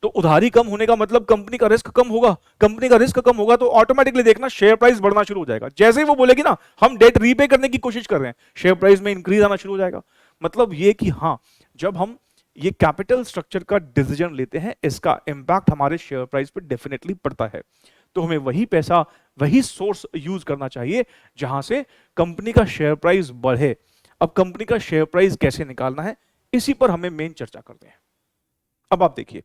तो उधारी कम होने का मतलब कंपनी का रिस्क कम होगा। कंपनी का रिस्क कम होगा तो ऑटोमेटिकली देखना शेयर प्राइस बढ़ना शुरू हो जाएगा। जैसे ही वो बोलेगी ना हम डेट रीपे करने की कोशिश कर रहे हैं, शेयर प्राइस में इंक्रीज आना शुरू हो जाएगा। मतलब ये कि हाँ, जब हम ये कैपिटल स्ट्रक्चर का डिसीजन लेते हैं इसका इंपैक्ट हमारे शेयर प्राइस पर डेफिनेटली पड़ता है। तो हमें वही पैसा, वही सोर्स यूज करना चाहिए जहां से कंपनी का शेयर प्राइस बढ़े। अब कंपनी का शेयर प्राइस कैसे निकालना है, इसी पर हमें मेन चर्चा करते हैं। अब आप देखिए,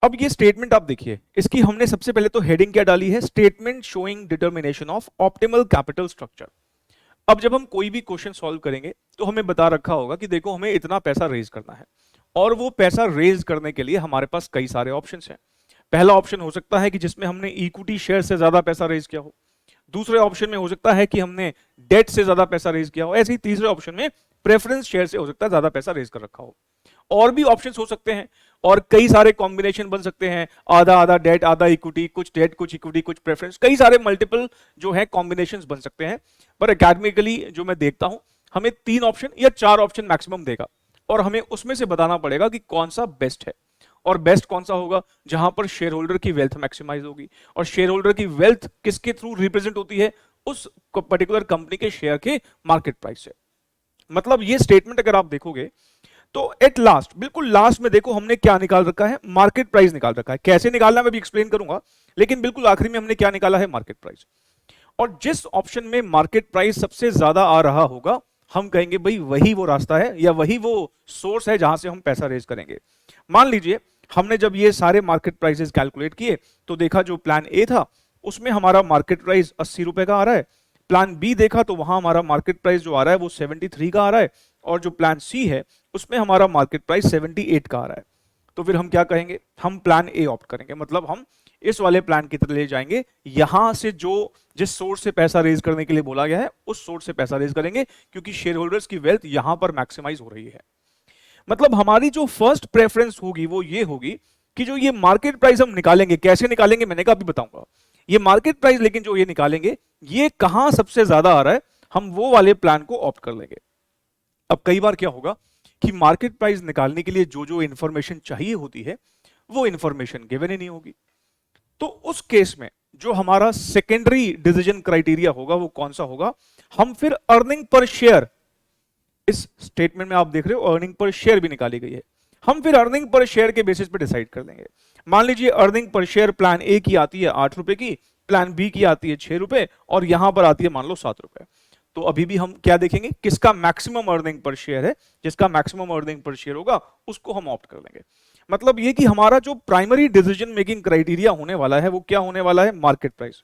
अब ये स्टेटमेंट आप देखिए, इसकी हमने सबसे पहले तो हेडिंग क्या डाली है? Statement showing determination of optimal capital structure. अब जब हम कोई भी क्वेश्चन सॉल्व करेंगे तो हमें बता रखा होगा कि देखो हमें इतना पैसा रेज करना है और वो पैसा रेज करने के लिए हमारे पास कई सारे ऑप्शंस हैं। पहला ऑप्शन हो सकता है कि जिसमें हमने इक्विटी शेयर से ज्यादा पैसा रेज किया हो। दूसरे ऑप्शन में हो सकता है कि हमने डेट से ज्यादा पैसा रेज किया हो। ऐसे ही तीसरे ऑप्शन में प्रेफरेंस शेयर से हो सकता है ज्यादा पैसा रेज कर रखा हो। और भी ऑप्शंस हो सकते हैं और कई सारे कॉम्बिनेशन बन सकते हैं, आधा आधा डेट आधा इक्विटी, कुछ डेट कुछ इक्विटी कुछ प्रेफरेंस, कई सारे मल्टीपल जो है कॉम्बिनेशंस बन सकते हैं। पर एकेडमिकली जो मैं देखता हूं हमें 3 ऑप्शन या 4 ऑप्शन मैक्सिमम देगा और हमें उसमें से बताना पड़ेगा कि कौन सा बेस्ट है। और बेस्ट कौन सा होगा? जहां पर शेयर होल्डर की वेल्थ मैक्सिमाइज होगी। और शेयर होल्डर की वेल्थ किसके थ्रू रिप्रेजेंट होती है? उस पर्टिकुलर कंपनी के शेयर के मार्केट प्राइस से। मतलब ये स्टेटमेंट अगर आप देखोगे तो एट लास्ट, बिल्कुल लास्ट में देखो हमने क्या निकाल रखा है? मार्केट प्राइस निकाल रखा है। कैसे निकालना मैं भी एक्सप्लेन करूंगा, लेकिन बिल्कुल आखिरी में हमने क्या निकाला है? Market price. और जिस ऑप्शन में मार्केट प्राइस सबसे ज्यादा आ रहा होगा हम कहेंगे भाई वही वो रास्ता है या वही वो सोर्स है जहां से हम पैसा रेज करेंगे। मान लीजिए हमने जब ये सारे मार्केट प्राइसेस कैलकुलेट किए तो देखा जो प्लान ए था उसमें हमारा मार्केट प्राइस 80 रुपए का आ रहा है। प्लान बी देखा तो वहां हमारा मार्केट प्राइस जो आ रहा है वो 73 का आ रहा है। और जो प्लान सी है उसमें हमारा मार्केट प्राइस 78 का आ रहा है। तो फिर हम क्या कहेंगे? हम प्लान ए ऑप्ट करेंगे। मतलब हम इस वाले प्लान की तरफ ले जाएंगे, यहां से जो जिस सोर्स से पैसा रेज करने के लिए बोला गया है उस सोर्स से पैसा रेज करेंगे, क्योंकि शेयर होल्डर्स की वेल्थ यहां पर मैक्सिमाइज हो रही है। मतलब हमारी जो फर्स्ट प्रेफरेंस होगी वो ये होगी कि जो ये मार्केट प्राइस हम निकालेंगे, कैसे निकालेंगे मैंने कहा अभी बताऊंगा। ये मार्केट प्राइस लेकिन जो ये निकालेंगे ये कहां सबसे ज्यादा आ रहा है, हम वो वाले प्लान को ऑप्ट कर लेंगे। अब कई बार क्या होगा कि मार्केट प्राइस निकालने के लिए जो जो इंफॉर्मेशन चाहिए होती है वो इंफॉर्मेशन गिवन ही नहीं होगी। तो उस केस में जो हमारा सेकेंडरी डिसीजन क्राइटेरिया होगा वो कौन सा होगा? हम फिर अर्निंग पर शेयर, इस स्टेटमेंट में आप देख रहे हो अर्निंग पर शेयर भी निकाली गई है, हम फिर अर्निंग पर शेयर के बेसिस पे डिसाइड कर लेंगे। मान लीजिए earning per share plan A की आती है 8 रुपए की, प्लान बी की आती है 6 रुपए और यहां पर आती है मान लो 7 रुपए। तो अभी भी हम क्या देखेंगे? किसका मैक्सिमम अर्निंग पर शेयर है, जिसका मैक्सिमम अर्निंग पर शेयर होगा उसको हम ऑप्ट कर लेंगे। मतलब ये कि हमारा जो प्राइमरी डिसीजन मेकिंग क्राइटेरिया होने वाला है वो क्या होने वाला है? Market price.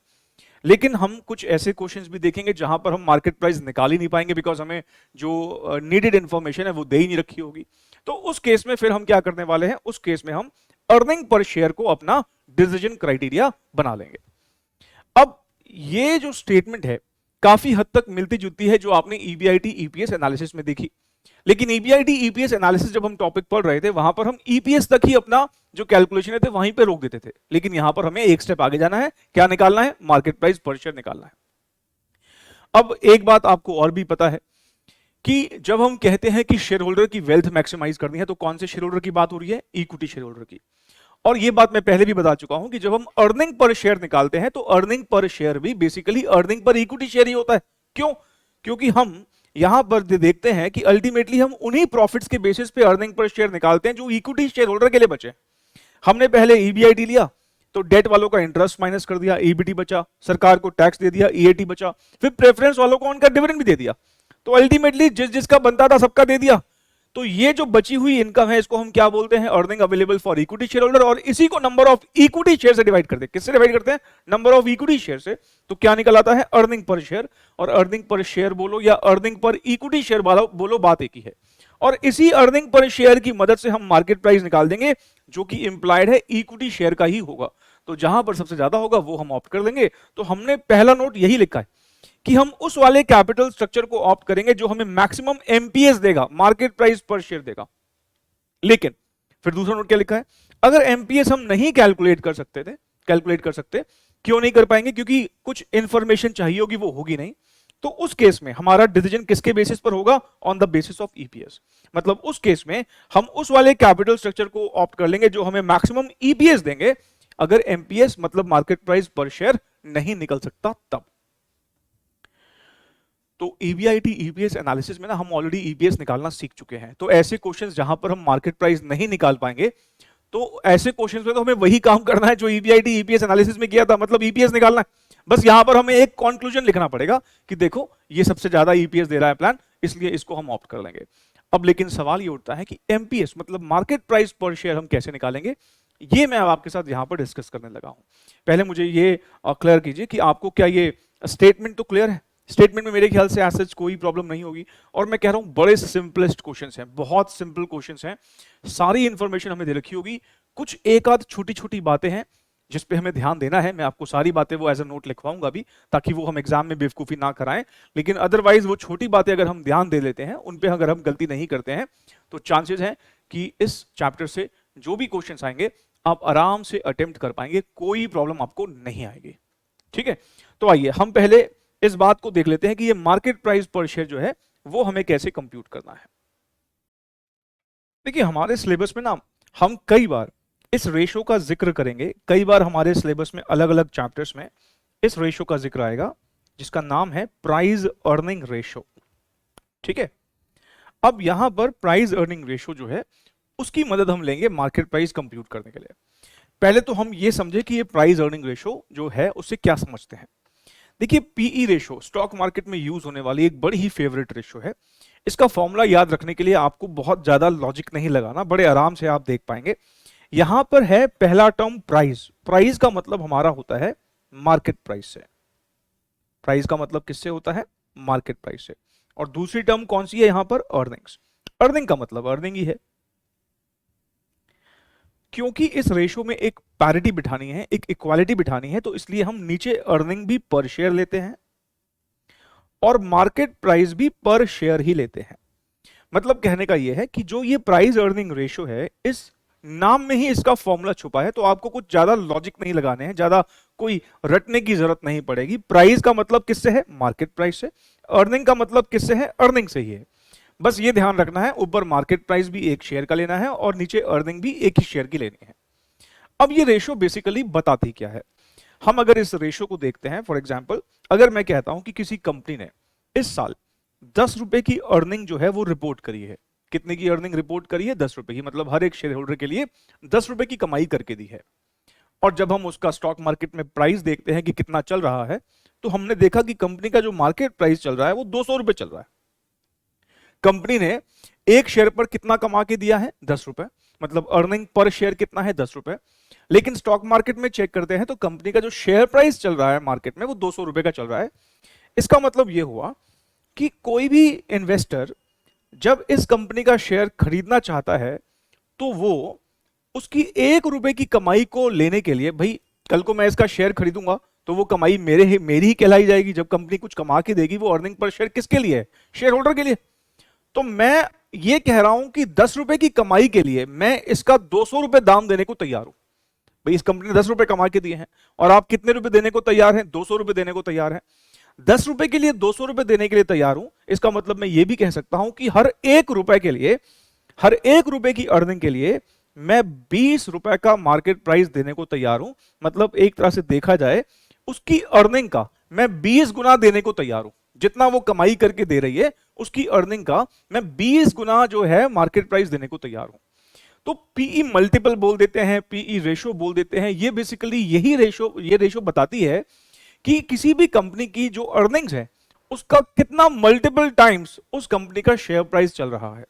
लेकिन हम कुछ ऐसे क्वेश्चंस भी देखेंगे जहां पर हम मार्केट प्राइस निकाल ही नहीं पाएंगे, बिकॉज हमें जो नीडेड इंफॉर्मेशन है वो दे ही नहीं रखी होगी। तो उस केस में फिर हम क्या करने वाले हैं? उस केस में हम अर्निंग पर शेयर को अपना डिसीजन क्राइटेरिया बना लेंगे। अब ये जो स्टेटमेंट है काफी हद तक मिलती जुलती है जो आपने ईबीआईटी ईपीएस एनालिसिस में देखी। लेकिन ईबीआईटी ईपीएस एनालिसिस जब हम टॉपिक पढ़ रहे थे वहां पर हम ईपीएस तक ही अपना जो कैलकुलेशन थे वहीं पे रोक देते थे। लेकिन यहां पर हमें एक स्टेप आगे जाना है। क्या निकालना है? मार्केट प्राइस पर शेयर निकालना है। अब एक बात आपको और भी पता है कि जब हम कहते हैं कि शेयर होल्डर की वेल्थ मैक्सिमाइज करनी है तो कौन से शेयर होल्डर की बात हो रही है? इक्विटी शेयर होल्डर की। और ये बात मैं पहले भी बता चुका हूं कि जब हम अर्निंग पर शेयर निकालते हैं तो अर्निंग पर शेयर भी basically earning per equity share ही होता है। क्यों? क्योंकि हम यहां पर देखते हैं कि अल्टीमेटली हम उन्हीं प्रॉफिट्स के बेसिस पे अर्निंग पर शेयर निकालते हैं जो इक्विटी शेयर होल्डर के लिए बचे। हमने पहले ईबीआईटी लिया, तो डेट वालों का इंटरेस्ट माइनस कर दिया, ईबीटी बचा, सरकार को टैक्स दे दिया, ईएटी बचा, फिर प्रेफरेंस वालों को उनका डिविडेंड भी दे दिया। तो अल्टीमेटली जिस जिसका बनता था सबका दे दिया। तो ये जो बची हुई इनकम है इसको हम क्या बोलते हैं, earning available for equity share holder, और इसी को नंबर ऑफ इक्विटी शेयर से डिवाइड करते हैं। किससे डिवाइड करते हैं? नंबर ऑफ इक्विटी शेयर से। तो क्या निकल आता है? Earning per share. और अर्निंग पर शेयर बोलो या अर्निंग पर इक्विटी शेयर बोलो, बात एक ही है। और इसी अर्निंग पर शेयर की मदद से हम मार्केट प्राइस निकाल देंगे, जो कि इंप्लाइड है इक्विटी शेयर का ही होगा। तो जहां पर सबसे ज्यादा होगा वो हम ऑप्ट कर लेंगे। तो हमने पहला नोट यही लिखा है कि हम उस वाले कैपिटल स्ट्रक्चर को ऑप्ट करेंगे जो हमें मैक्सिमम एमपीएस देगा, मार्केट प्राइस पर शेयर देगा। लेकिन फिर दूसरा नोट क्या लिखा है, अगर एमपीएस हम नहीं कैलकुलेट कर सकते, क्यों नहीं कर पाएंगे? क्योंकि कुछ इंफॉर्मेशन चाहिए होगी, वो होगी नहीं। तो उस केस में हमारा डिसीजन किसके बेसिस पर होगा? On the basis of EPS. मतलब उस केस में हम उस वाले कैपिटल स्ट्रक्चर को ऑप्ट कर लेंगे जो हमें मैक्सिमम ईपीएस देंगे, अगर एमपीएस मतलब मार्केट प्राइस पर शेयर नहीं निकल सकता तब। तो ईबीआईटी ईपीएस एनालिसिस में ना हम ऑलरेडी ईपीएस निकालना सीख चुके हैं। तो ऐसे क्वेश्चंस जहां पर हम मार्केट प्राइस नहीं निकाल पाएंगे, तो ऐसे क्वेश्चंस में तो हमें वही काम करना है जो ईबीआईटी ईपीएस एनालिसिस में किया था, मतलब ईपीएस निकालना है। बस यहां पर हमें एक कंक्लूजन लिखना पड़ेगा कि देखो ये सबसे ज्यादा ईपीएस दे रहा है प्लान, इसलिए इसको हम ऑप्ट कर लेंगे। अब लेकिन सवाल ये उठता है कि एमपीएस मतलब मार्केट प्राइस पर शेयर हम कैसे निकालेंगे? ये मैं अब आपके साथ यहां पर डिस्कस करने लगा हूं। पहले मुझे ये क्लियर कीजिए कि आपको क्या ये स्टेटमेंट तो क्लियर है? स्टेटमेंट में मेरे ख्याल से एज सच कोई प्रॉब्लम नहीं होगी। और मैं कह रहा हूं बड़े सिंपलेस्ट क्वेश्चंस हैं, बहुत सिंपल क्वेश्चंस हैं, सारी इंफॉर्मेशन हमें दे रखी होगी। कुछ एक आध छोटी छोटी बातें हैं जिस पे हमें ध्यान देना है। मैं आपको सारी बातें वो एज अ नोट लिखवाऊंगा भी, ताकि वो हम एग्जाम में बेवकूफी ना कराएं। लेकिन अदरवाइज वो छोटी बातें अगर हम ध्यान दे लेते हैं, उन पे अगर हम गलती नहीं करते हैं, तो चांसेस हैं कि इस चैप्टर से जो भी क्वेश्चंस आएंगे आप आराम से अटेम्प्ट कर पाएंगे, कोई प्रॉब्लम आपको नहीं आएगी। ठीक है, तो आइए हम पहले इस बात को देख लेते हैं कि ये मार्केट प्राइस पर शेयर जो है वो हमें कैसे कंप्यूट करना है। देखिए हमारे सिलेबस में ना हम कई बार इस रेशो का जिक्र करेंगे, कई बार हमारे सिलेबस में अलग अलग चैप्टर्स में इस रेशो का जिक्र आएगा जिसका नाम है प्राइस अर्निंग रेशो। ठीक है, अब यहां पर प्राइस अर्निंग रेशो जो है उसकी मदद हम लेंगे मार्केट प्राइस कंप्यूट करने के लिए। पहले तो हम ये समझे कि ये प्राइस अर्निंग रेशो जो है उससे क्या समझते हैं। देखिए पीई रेशो स्टॉक मार्केट में यूज होने वाली एक बड़ी ही फेवरेट रेशो है। इसका फॉर्मूला याद रखने के लिए आपको बहुत ज्यादा लॉजिक नहीं लगाना, बड़े आराम से आप देख पाएंगे। यहां पर है पहला टर्म प्राइस। प्राइस का मतलब हमारा होता है मार्केट प्राइस से। प्राइस का मतलब किससे होता है? मार्केट प्राइस से। और दूसरी टर्म कौन सी है यहां पर? अर्निंग्स। अर्निंग का मतलब अर्निंग ही है। क्योंकि इस रेशो में एक पैरिटी बिठानी है, एक इक्वालिटी बिठानी है, तो इसलिए हम नीचे अर्निंग भी पर शेयर लेते हैं और मार्केट प्राइस भी पर शेयर ही लेते हैं। मतलब कहने का यह है कि जो ये प्राइस अर्निंग रेशो है, इस नाम में ही इसका फॉर्मूला छुपा है। तो आपको कुछ ज्यादा लॉजिक नहीं लगाने हैं, ज्यादा कोई रटने की जरूरत नहीं पड़ेगी। प्राइस का मतलब किससे है? मार्केट प्राइस से। अर्निंग का मतलब किससे है? अर्निंग से ही है। बस ये ध्यान रखना है, ऊपर मार्केट प्राइस भी एक शेयर का लेना है और नीचे अर्निंग भी एक ही शेयर की लेनी है। अब ये रेशो बेसिकली बताती क्या है? हम अगर इस रेशो को देखते हैं, फॉर एग्जांपल अगर मैं कहता हूं कि किसी कंपनी ने इस साल 10 रुपए की अर्निंग जो है वो रिपोर्ट करी है। कितने की अर्निंग रिपोर्ट करी है? 10 रुपए की। मतलब हर एक शेयर होल्डर के लिए 10 रुपए की कमाई करके दी है। और जब हम उसका स्टॉक मार्केट में प्राइस देखते हैं कि कितना चल रहा है, तो हमने देखा कि कंपनी का जो मार्केट प्राइस चल रहा है वो 200 रुपए चल रहा है। कंपनी ने एक शेयर पर कितना कमा के दिया है? 10 रुपए। मतलब अर्निंग पर शेयर कितना है? 10 रुपए। लेकिन स्टॉक मार्केट में चेक करते हैं तो कंपनी का जो शेयर प्राइस चल रहा है मार्केट में वो 200 रुपए का चल रहा है। इसका मतलब यह हुआ कि कोई भी इन्वेस्टर जब इस कंपनी का शेयर खरीदना चाहता है तो वो उसकी 1 रुपए की कमाई को लेने के लिए, भाई कल को मैं इसका शेयर खरीदूंगा तो वो कमाई मेरी ही कहलाई जाएगी। जब कंपनी कुछ कमा के देगी वो अर्निंग पर शेयर किसके लिए है? शेयर होल्डर के लिए। तो मैं ये कह रहा हूं कि 10 रुपए की कमाई के लिए मैं इसका 200 रुपए दाम देने को तैयार हूं। भाई इस कंपनी ने 10 रुपए कमा के दिए हैं और आप कितने रुपए देने को तैयार हैं? 200 रुपए देने को तैयार हैं। 10 रुपए के लिए 200 रुपए देने के लिए तैयार हूं। इसका मतलब मैं ये भी कह सकता हूं कि हर 1 रुपए के लिए, हर 1 रुपए की अर्निंग के लिए मैं 20 रुपए का मार्केट प्राइस देने को तैयार हूं। मतलब एक तरह से देखा जाए उसकी अर्निंग का मैं 20 गुना देने को तैयार हूं। जितना वो कमाई करके दे रही है उसकी अर्निंग का मैं 20 गुना जो है मार्केट प्राइस देने को तैयार हूं। तो पीई मल्टीपल बोल देते हैं, पीई रेशो बोल देते हैं, ये बेसिकली ये रेशो बताती है कि किसी भी कंपनी की जो अर्निंग्स है उसका कितना मल्टीपल टाइम्स उस कंपनी का शेयर प्राइस चल रहा है।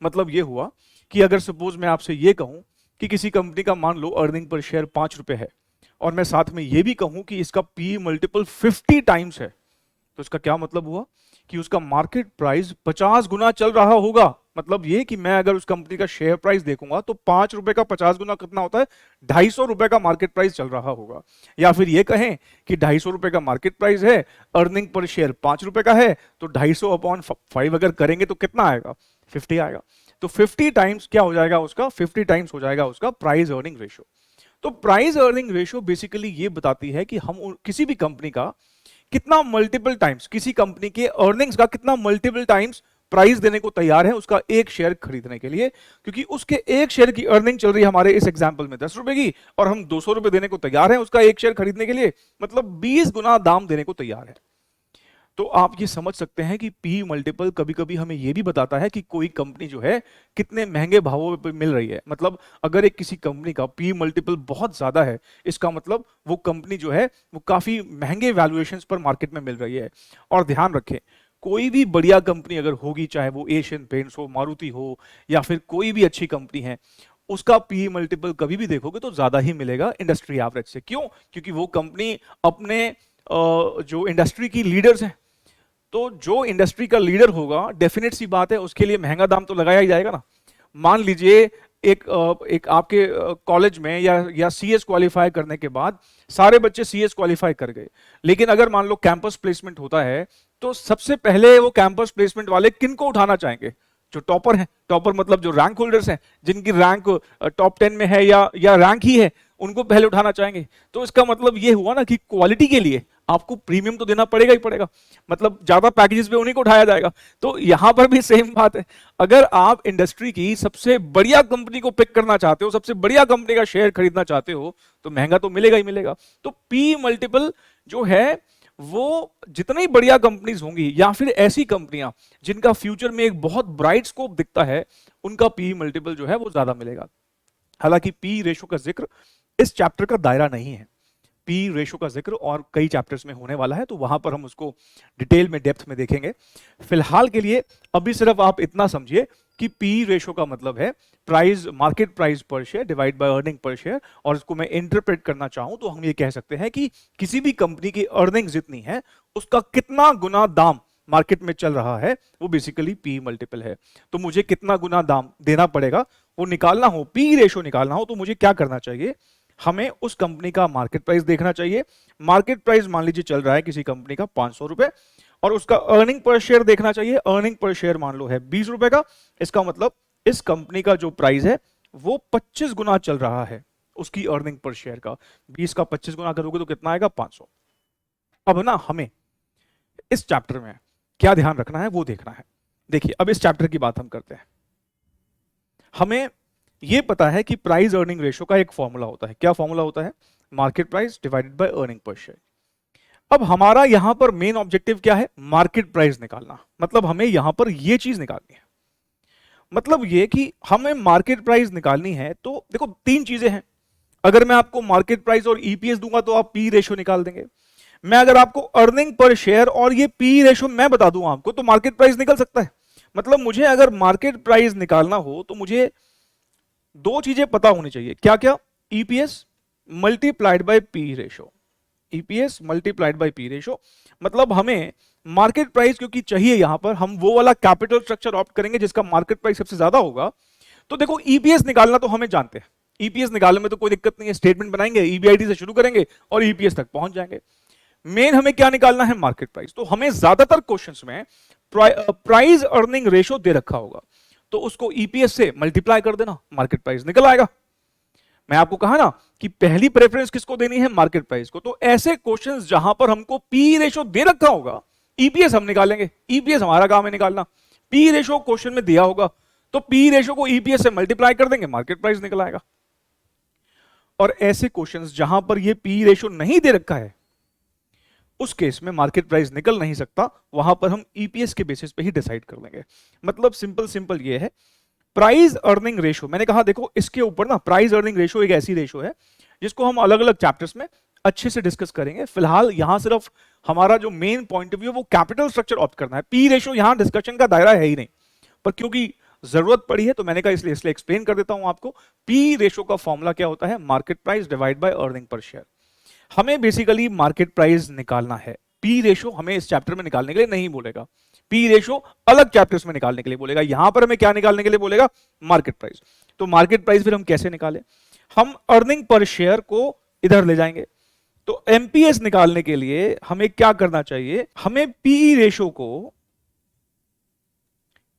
मतलब ये हुआ कि अगर सपोज मैं आपसे ये कहूं कि किसी कंपनी का मान लो अर्निंग पर शेयर 5 रुपए है और मैं साथ में ये भी कहूं कि इसका पी मल्टीपल 50 टाइम्स है, तो इसका क्या मतलब हुआ कि उसका मार्केट प्राइस 50 गुना चल रहा होगा। मतलब ये कि मैं अगर उस कंपनी का शेयर प्राइस देखूंगा तो 5 रुपए का 50 गुना कितना होता है, 250 रुपए का मार्केट प्राइस चल रहा होगा। या फिर ये कहें कि 250 रुपए का मार्केट प्राइस है, अर्निंग पर शेयर 5 रुपए का है, तो 250 अपॉन 5 अगर करेंगे तो कितना आएगा, 50 आएगा। तो 50 टाइम्स क्या हो जाएगा उसका, 50 टाइम्स हो जाएगा उसका प्राइस अर्निंग रेशियो। तो प्राइस अर्निंग रेशियो बेसिकली ये बताती है कि हम किसी भी कंपनी का कितना मल्टीपल टाइम्स, किसी कंपनी के अर्निंग्स का कितना मल्टीपल टाइम्स प्राइस देने को तैयार है उसका एक शेयर खरीदने के लिए, क्योंकि उसके एक शेयर की अर्निंग चल रही है हमारे इस एग्जांपल में 10 रुपए की और हम 200 रुपए देने को तैयार हैं उसका एक शेयर खरीदने के लिए, मतलब 20 गुना दाम देने को तैयार है। तो आप ये समझ सकते हैं कि पी मल्टीपल कभी कभी हमें ये भी बताता है कि कोई कंपनी जो है कितने महंगे भावों पे मिल रही है। मतलब अगर एक किसी कंपनी का पी मल्टीपल बहुत ज्यादा है, इसका मतलब वो कंपनी जो है वो काफी महंगे वैल्यूएशंस पर मार्केट में मिल रही है। और ध्यान रखें, कोई भी बढ़िया कंपनी अगर होगी, चाहे वो एशियन पेंट्स हो, मारुति हो, या फिर कोई भी अच्छी कंपनी है, उसका पी मल्टीपल कभी भी देखोगे तो ज्यादा ही मिलेगा इंडस्ट्री एवरेज से। क्यों? क्योंकि वो कंपनी अपने जो इंडस्ट्री की लीडर्स हैं, तो जो इंडस्ट्री का लीडर होगा डेफिनेट सी बात है उसके लिए महंगा दाम तो लगाया ही जाएगा ना। मान लीजिए एक आपके कॉलेज में या सीएस क्वालिफाई करने के बाद सारे बच्चे सीएस क्वालिफाई कर गए, लेकिन अगर मान लो कैंपस प्लेसमेंट होता है तो सबसे पहले वो कैंपस प्लेसमेंट वाले किन को उठाना चाहेंगे? जो टॉपर हैं। टॉपर मतलब जो रैंक होल्डर्स हैं, जिनकी रैंक टॉप 10 में है या रैंक ही है, उनको पहले उठाना चाहेंगे। तो इसका मतलब ये हुआ ना कि क्वालिटी के लिए आपको प्रीमियम तो देना पड़ेगा ही पड़ेगा, मतलब ज्यादा पैकेजेस पे उन्हीं को उठाया जाएगा। तो यहां पर भी सेम बात है, अगर आप इंडस्ट्री की सबसे बढ़िया कंपनी को पिक करना चाहते हो, सबसे बढ़िया कंपनी का शेयर खरीदना चाहते हो, तो महंगा तो मिलेगा ही मिलेगा। तो पी मल्टीपल जो है वो जितनी बढ़िया कंपनीज होंगी या फिर ऐसी कंपनियां जिनका फ्यूचर में एक बहुत ब्राइट स्कोप दिखता है, उनका पी मल्टीपल जो है वो ज्यादा मिलेगा। हालांकि पी रेशो का जिक्र इस चैप्टर का दायरा नहीं है, पी रेशो का जिक्र और कई चैप्टर्स में होने वाला है, तो वहां पर हम उसको डिटेल में डेप्थ में देखेंगे। फिलहाल के लिए अभी सिर्फ आप इतना समझिए कि पी रेशो का मतलब है price, market price per share divide by earning per share. और इसको मैं इंटरप्रेट करना चाहूं तो हम ये कह सकते हैं कि किसी भी कंपनी की अर्निंग जितनी है उसका कितना गुना दाम मार्केट में चल रहा है, वो बेसिकली पी मल्टीपल है। तो मुझे कितना गुना दाम देना पड़ेगा वो निकालना हो, पी रेशो निकालना हो, तो मुझे क्या करना चाहिए? हमें उस कंपनी का मार्केट प्राइस देखना चाहिए। मार्केट प्राइस मान लीजिए चल रहा है किसी कंपनी का 500 रुपए, और उसका अर्निंग पर शेयर देखना चाहिए। अर्निंग पर शेयर मान लो है 20 रुपए का, इसका मतलब इस कंपनी का जो प्राइस है वो 25 गुना चल रहा है उसकी अर्निंग पर शेयर का। 20 का 25 गुना करोगे तो कितना आएगा? 500। अब ना हमें इस चैप्टर में क्या ध्यान रखना है वो देखना है। देखिए अब इस चैप्टर की बात हम करते हैं। हमें यह पता है कि प्राइस अर्निंग रेशो का एक फॉर्मूला होता है। क्या फॉर्मूला होता है? Market price divided by earning per share. अब हमारा यहां पर मेन ऑब्जेक्टिव क्या है? मार्केट प्राइस निकालना। मतलब हमें यहां पर यह चीज निकालनी है। मतलब यह कि हमें मार्केट प्राइस निकालनी है, तो देखो तीन चीजें हैं। अगर मैं आपको मार्केट प्राइस और ईपीएस दूंगा तो आप पी रेशो निकाल देंगे। मैं अगर आपको अर्निंग पर शेयर और ये पी रेशो मैं बता दूं आपको, तो मार्केट प्राइस निकल सकता है। मतलब मुझे अगर मार्केट प्राइस निकालना हो तो मुझे दो चीजें पता होनी चाहिए। क्या क्या? EPS multiplied by P ratio. EPS multiplied by P ratio. मतलब हमें मार्केट प्राइस क्योंकि चाहिए, यहां पर हम वो वाला कैपिटल स्ट्रक्चर ऑप्ट करेंगे जिसका मार्केट प्राइस सबसे ज्यादा होगा। तो देखो ईपीएस निकालना तो हमें जानते हैं, ईपीएस निकालने में तो कोई दिक्कत नहीं है। स्टेटमेंट बनाएंगे, ईबीआईटी से शुरू करेंगे और ईपीएस तक पहुंच जाएंगे। मेन हमें क्या निकालना है? Market price. तो हमें ज्यादातर क्वेश्चंस में प्राइस अर्निंग रेशो दे रखा होगा, तो उसको ईपीएस से मल्टीप्लाई कर देना, मार्केट प्राइस निकल आएगा। मैं आपको कहा ना कि पहली प्रेफरेंस किसको देनी है? मार्केट प्राइस को। तो ऐसे क्वेश्चंस जहां पर हमको पी रेशो दे रखा होगा, ईपीएस हम निकालेंगे। ईपीएस हमारा काम है निकालना। पी रेशो क्वेश्चन में दिया होगा तो पी रेशो को ईपीएस से मल्टीप्लाई कर देंगे, मार्केट प्राइस निकल आएगा। और ऐसे क्वेश्चंस जहां पर ये पी रेशो नहीं दे रखा है, उस केस में मार्केट प्राइस निकल नहीं सकता, वहां पर हम ईपीएस के बेसिस पे ही डिसाइड कर लेंगे। मतलब सिंपल ये है, प्राइस अर्निंग रेशो, मैंने कहा देखो इसके ऊपर ना प्राइस अर्निंग रेशो एक ऐसी रेशो है जिसको हम अलग अलग चैप्टर्स में अच्छे से डिस्कस करेंगे। फिलहाल यहां सिर्फ हमारा जो मेन पॉइंट ऑफ व्यू वो कैपिटल स्ट्रक्चर ऑप्ट करना है। पी रेशो यहां डिस्कशन का दायरा है ही नहीं, पर क्योंकि जरूरत पड़ी है तो मैंने कहा इसलिए एक्सप्लेन कर देता हूं आपको। पी रेशो का फॉर्मूला क्या होता है? Market price divide by earning per share. हमें बेसिकली मार्केट प्राइस निकालना है। पी रेशो हमें इस चैप्टर में निकालने के लिए नहीं बोलेगा, पी रेशो अलग चैप्टर्स में निकालने के लिए बोलेगा। यहां पर हमें क्या निकालने के लिए बोलेगा? Market price. तो मार्केट प्राइस फिर हम कैसे निकालें? हम अर्निंग पर शेयर को इधर ले जाएंगे। तो एमपीएस निकालने के लिए हमें क्या करना चाहिए? हमें पी रेशो को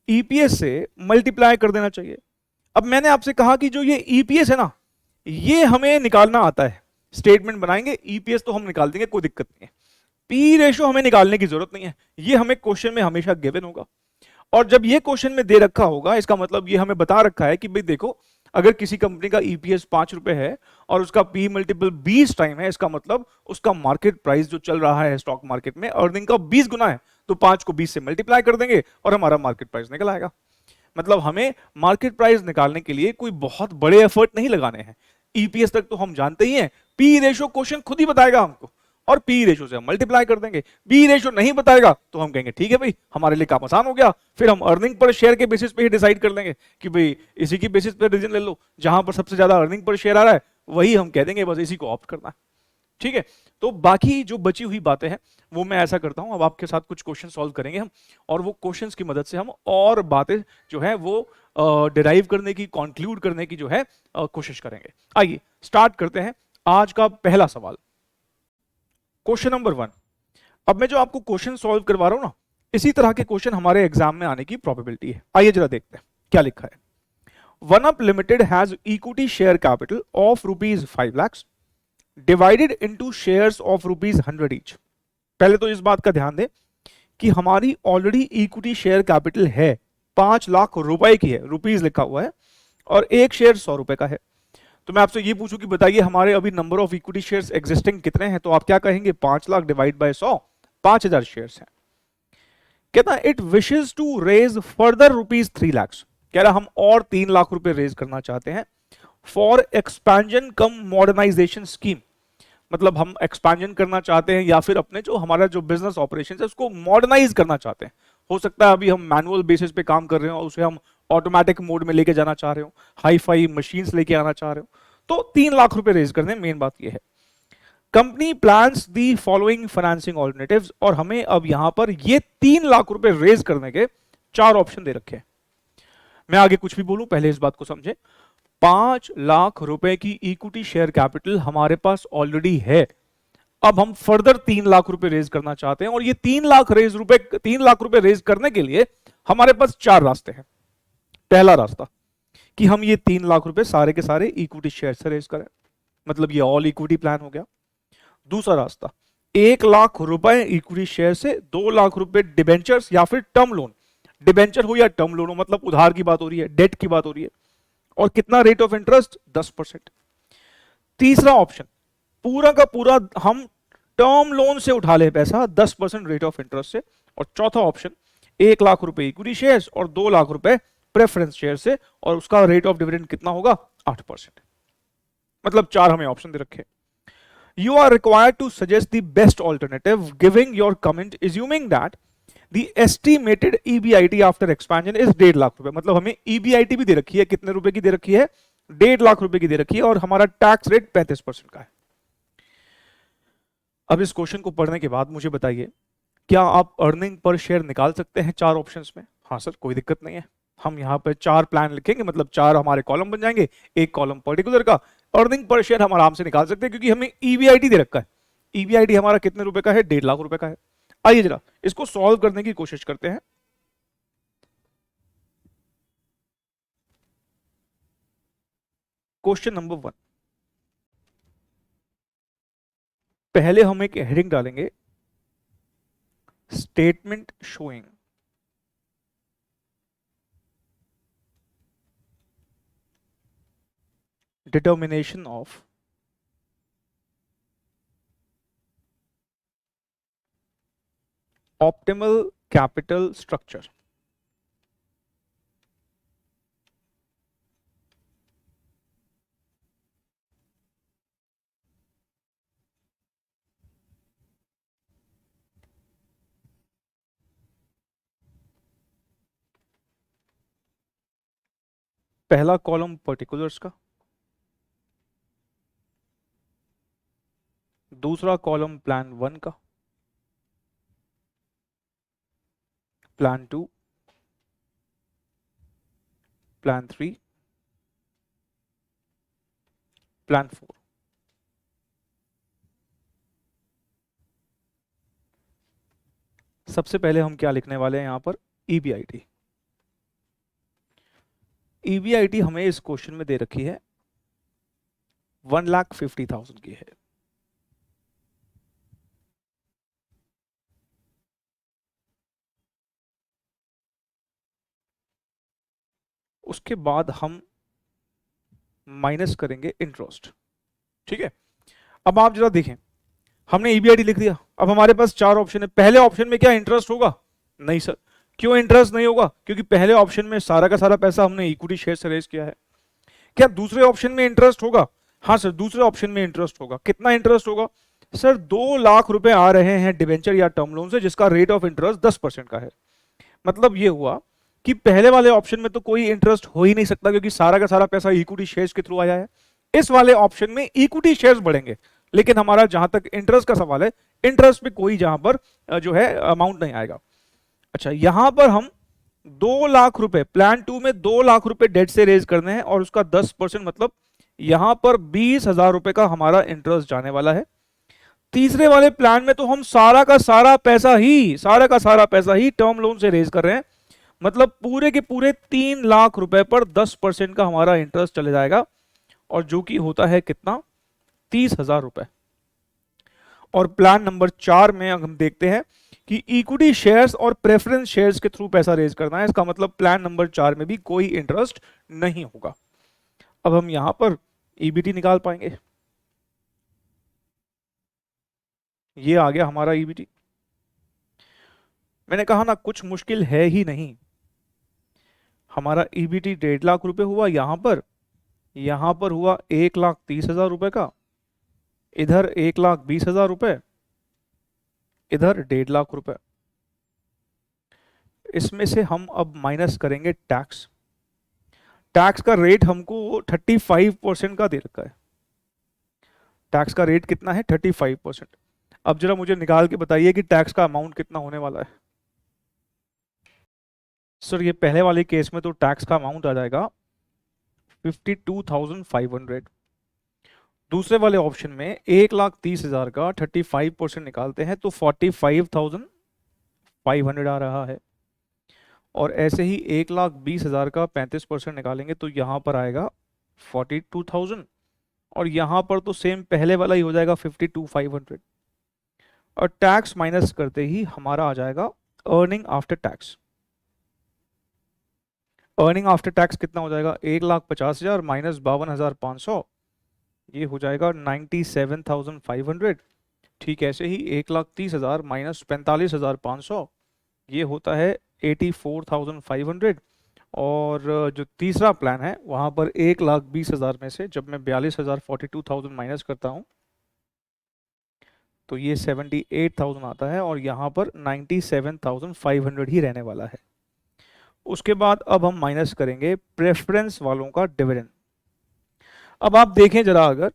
ईपीएस से मल्टीप्लाई कर देना चाहिए। अब मैंने आपसे कहा कि जो ये ईपीएस है ना, ये हमें निकालना आता है। स्टेटमेंट बनाएंगे, ईपीएस तो हम निकाल देंगे, कोई दिक्कत नहीं है। पी रेशो हमें निकालने की जरूरत नहीं है, ये हमें क्वेश्चन में हमेशा गिवन होगा। और जब ये क्वेश्चन में दे रखा होगा, इसका मतलब ये हमें बता रखा है कि भाई देखो, अगर किसी कंपनी का ईपीएस 5 रुपए है और उसका पी मल्टीपल 20 टाइम है, इसका मतलब उसका मार्केट प्राइस जो चल रहा है स्टॉक मार्केट में अर्निंग का 20 गुना है। तो 5 को 20 से मल्टीप्लाई कर देंगे और हमारा मार्केट प्राइस निकल आएगा। मतलब हमें मार्केट प्राइस निकालने के लिए कोई बहुत बड़े एफर्ट नहीं लगाने हैं। ईपीएस तक तो हम जानते ही हैं, पी रेशो क्वेश्चन खुद ही बताएगा हमको और पी रेशो से हम मल्टीप्लाई कर देंगे। पी रेशो नहीं बताएगा तो हम कहेंगे ठीक है भाई, हमारे लिए काम आसान हो गया। फिर हम अर्निंग पर शेयर के बेसिस पे ही डिसाइड कर लेंगे कि भाई इसी की बेसिस पे रीजन ले लो, जहां पर सबसे ज्यादा अर्निंग पर शेयर आ रहा है वही हम कह देंगे, बस इसी को ऑप्ट करना है। ठीक है, तो बाकी जो बची हुई बातें हैं वो मैं ऐसा करता हूं, अब आपके साथ कुछ क्वेश्चन सॉल्व करेंगे हम, और वो क्वेश्चंस की मदद से हम और बातें जो है वो डिराइव करने की, कंक्लूड करने की जो है कोशिश करेंगे। आइए स्टार्ट करते हैं आज का पहला सवाल। Question number 1। अब मैं जो आपको क्वेश्चन सॉल्व करवा रहा हूं ना, इसी तरह के क्वेश्चन हमारे एग्जाम में आने की प्रोबेबिलिटी है। आइए जरा देखते हैं क्या लिखा है। One up limited has equity share capital of ₹5 lakhs divided into shares of ₹100 each. पहले तो इस बात का ध्यान दें कि हमारी ऑलरेडी इक्विटी शेयर कैपिटल है 5 लाख रुपए की है, रुपीज लिखा हुआ है, और एक शेयर 100 रुपए का है। तो मैं आपसे ये पूछूं कि बताइए हमारे अभी number of equity shares existing कितने हैं? तो आप क्या कहेंगे? 5 लाख डिवाइड बाय 100, 5000 शेयर्स हैं। कहता है it wishes to raise further ₹3 lakhs। कह रहा हम और 3 लाख रुपए रेज करना चाहते हैं for expansion cum modernisation scheme. मतलब हम एक्सपेंशन करना चाहते हैं या फिर अपने जो हमारा जो बिजनेस ऑपरेशन है उसको मॉडर्नाइज करना चाहते हैं। हो सकता है अभी हम मैनुअल बेसिस पे काम कर रहे हो और उसे हम ऑटोमेटिक मोड में लेके जाना चाह रहे हो, हाई फाई मशीन्स लेके आना चाह रहे हो, तो 3 लाख रुपए रेज करने, मेन बात यह है। Company plans the following financing alternatives, और हमें अब यहां पर ये 3 लाख रुपए रेज करने के 4 ऑप्शन दे रखे हैं। मैं आगे कुछ भी बोलूं पहले इस बात को समझे। 5 लाख रुपए की इक्विटी शेयर कैपिटल हमारे पास ऑलरेडी है। अब हम फर्दर 3 लाख रुपए रेज करना चाहते हैं, और ये 3 लाख रुपए रेज करने के लिए हमारे पास 4 रास्ते हैं। पहला रास्ता कि हम ये 3 लाख रुपए सारे के सारे इक्विटी शेयर से रेज करें, मतलब ये ऑल इक्विटी प्लान हो गया। दूसरा रास्ता 1 लाख रुपए इक्विटी शेयर से 2 लाख रुपए डिबेंचर्स या फिर टर्म लोन, डिबेंचर हो या टर्म लोन हो, मतलब उधार की बात हो रही है, डेट की बात हो रही है, और कितना रेट ऑफ इंटरेस्ट? 10%। तीसरा ऑप्शन पूरा का पूरा हम टर्म लोन से उठा ले पैसा 10% रेट ऑफ इंटरेस्ट से, और चौथा ऑप्शन 1 लाख रुपए इक्विटी शेयर्स और 2 लाख रुपए प्रेफरेंस शेयर से, और उसका रेट ऑफ डिविडेंड कितना होगा? 8%। मतलब 4 हमें ऑप्शन दे रखे। You are required to suggest the best alternative giving your comment assuming that the estimated EBIT after expansion is 1.5 lakh रुपए। मतलब हमें ईबीआईटी भी दे रखी है, कितने रुपए की दे रखी है? 1.5 लाख रुपए की दे रखी है, और हमारा टैक्स रेट 35% का है। अब इस क्वेश्चन को पढ़ने के बाद मुझे बताइए, क्या आप अर्निंग पर शेयर निकाल सकते हैं 4 ऑप्शंस में? हाँ सर, कोई दिक्कत नहीं है। हम यहाँ पे 4 प्लान लिखेंगे, मतलब 4 हमारे कॉलम बन जाएंगे, एक कॉलम पर्टिकुलर का। अर्निंग पर शेयर हम आराम से निकाल सकते हैं क्योंकि हमें ईबीआईटी दे रखा है। ईबीआईटी हमारा कितने रुपए का है? 1.5 लाख रुपए का है। आइए जरा इसको सॉल्व करने की कोशिश करते हैं। क्वेश्चन नंबर 1, पहले हम एक हेडिंग डालेंगे, statement showing determination of optimal capital structure. पहला कॉलम पर्टिकुलर्स का, दूसरा कॉलम प्लान 1 का, प्लान 2, प्लान 3, प्लान 4। सबसे पहले हम क्या लिखने वाले हैं यहां पर, ईबीआईटी। ईबीआईटी हमें इस क्वेश्चन में दे रखी है 1,50,000 की है। उसके बाद हम माइनस करेंगे इंटरेस्ट। ठीक है, अब आप जरा देखें, हमने ईबीआईटी लिख दिया, अब हमारे पास चार ऑप्शन है। पहले ऑप्शन में क्या इंटरेस्ट होगा? नहीं सर। क्यों इंटरेस्ट नहीं होगा? क्योंकि पहले ऑप्शन में सारा का सारा पैसा हमने इक्विटी शेयर से रेज किया है। क्या दूसरे ऑप्शन में इंटरेस्ट होगा? हाँ सर, दूसरे ऑप्शन में इंटरेस्ट होगा। कितना इंटरेस्ट होगा? सर 2 लाख रुपए आ रहे हैं डिबेंचर या टर्म लोन से, जिसका रेट ऑफ इंटरेस्ट 10% का है। मतलब ये हुआ कि पहले वाले ऑप्शन में तो कोई इंटरेस्ट हो ही नहीं सकता, क्योंकि सारा का सारा पैसा इक्विटी शेयर्स के थ्रू आया है। इस वाले ऑप्शन में इक्विटी शेयर्स बढ़ेंगे, लेकिन हमारा जहां तक इंटरेस्ट का सवाल है, इंटरेस्ट पे कोई जहां पर जो है अमाउंट नहीं आएगा। अच्छा, यहां पर हम 2 लाख रुपए, प्लान 2 में 2 लाख रुपए डेट से रेज करने हैं, और उसका 10% मतलब यहां पर 20,000 रुपए का हमारा इंटरेस्ट जाने वाला है। तीसरे वाले प्लान में तो हम सारा का सारा पैसा ही टर्म लोन से रेज कर रहे हैं, मतलब पूरे के पूरे 3 लाख रुपए पर 10% का हमारा इंटरेस्ट चले जाएगा, और जो कि होता है कितना, 30,000 रुपए। और प्लान नंबर 4 में हम देखते हैं कि इक्विटी शेयर्स और प्रेफरेंस शेयर्स के थ्रू पैसा रेज करना है। इसका मतलब प्लान नंबर 4 में भी कोई इंटरेस्ट नहीं होगा। अब हम यहां पर ईबीटी निकाल पाएंगे। ये आ गया हमारा ईबीटी। मैंने कहा ना, कुछ मुश्किल है ही नहीं। हमारा ईबीटी 1.5 लाख रुपए हुआ यहां पर हुआ 1,30,000 रुपए का, इधर 1,20,000 रुपए, इधर 1.5 लाख रुपए। इसमें से हम अब माइनस करेंगे टैक्स। टैक्स का रेट हमको 35% का दे रखा है। टैक्स का रेट कितना है? 35%। अब जरा मुझे निकाल के बताइए कि टैक्स का अमाउंट कितना होने वाला है। सर ये पहले वाले केस में तो टैक्स का अमाउंट आ जाएगा 52,500। दूसरे वाले ऑप्शन में 1,30,000 का 35% निकालते हैं तो 45,500 आ रहा है, और ऐसे ही 1,20,000 का 35% निकालेंगे तो यहां पर आएगा 42,000, और यहां पर तो सेम पहले वाला ही हो जाएगा 52,500, और टैक्स माइनस करते ही हमारा आ जाएगा earning after tax. Earning after tax कितना हो जाएगा? 1,50,000 माइनस 52,500, ये हो जाएगा 97,500। ठीक ऐसे ही 1,30,000 माइनस 45,500, ये होता है 84,500। और जो तीसरा प्लान है वहां पर 1,20,000 में से जब मैं 42,000 42,000 माइनस करता हूं तो ये 78,000 आता है, और यहां पर 97,500 ही रहने वाला है। उसके बाद अब हम माइनस करेंगे प्रेफरेंस वालों का डिविडेंड। अब आप देखें जरा, अगर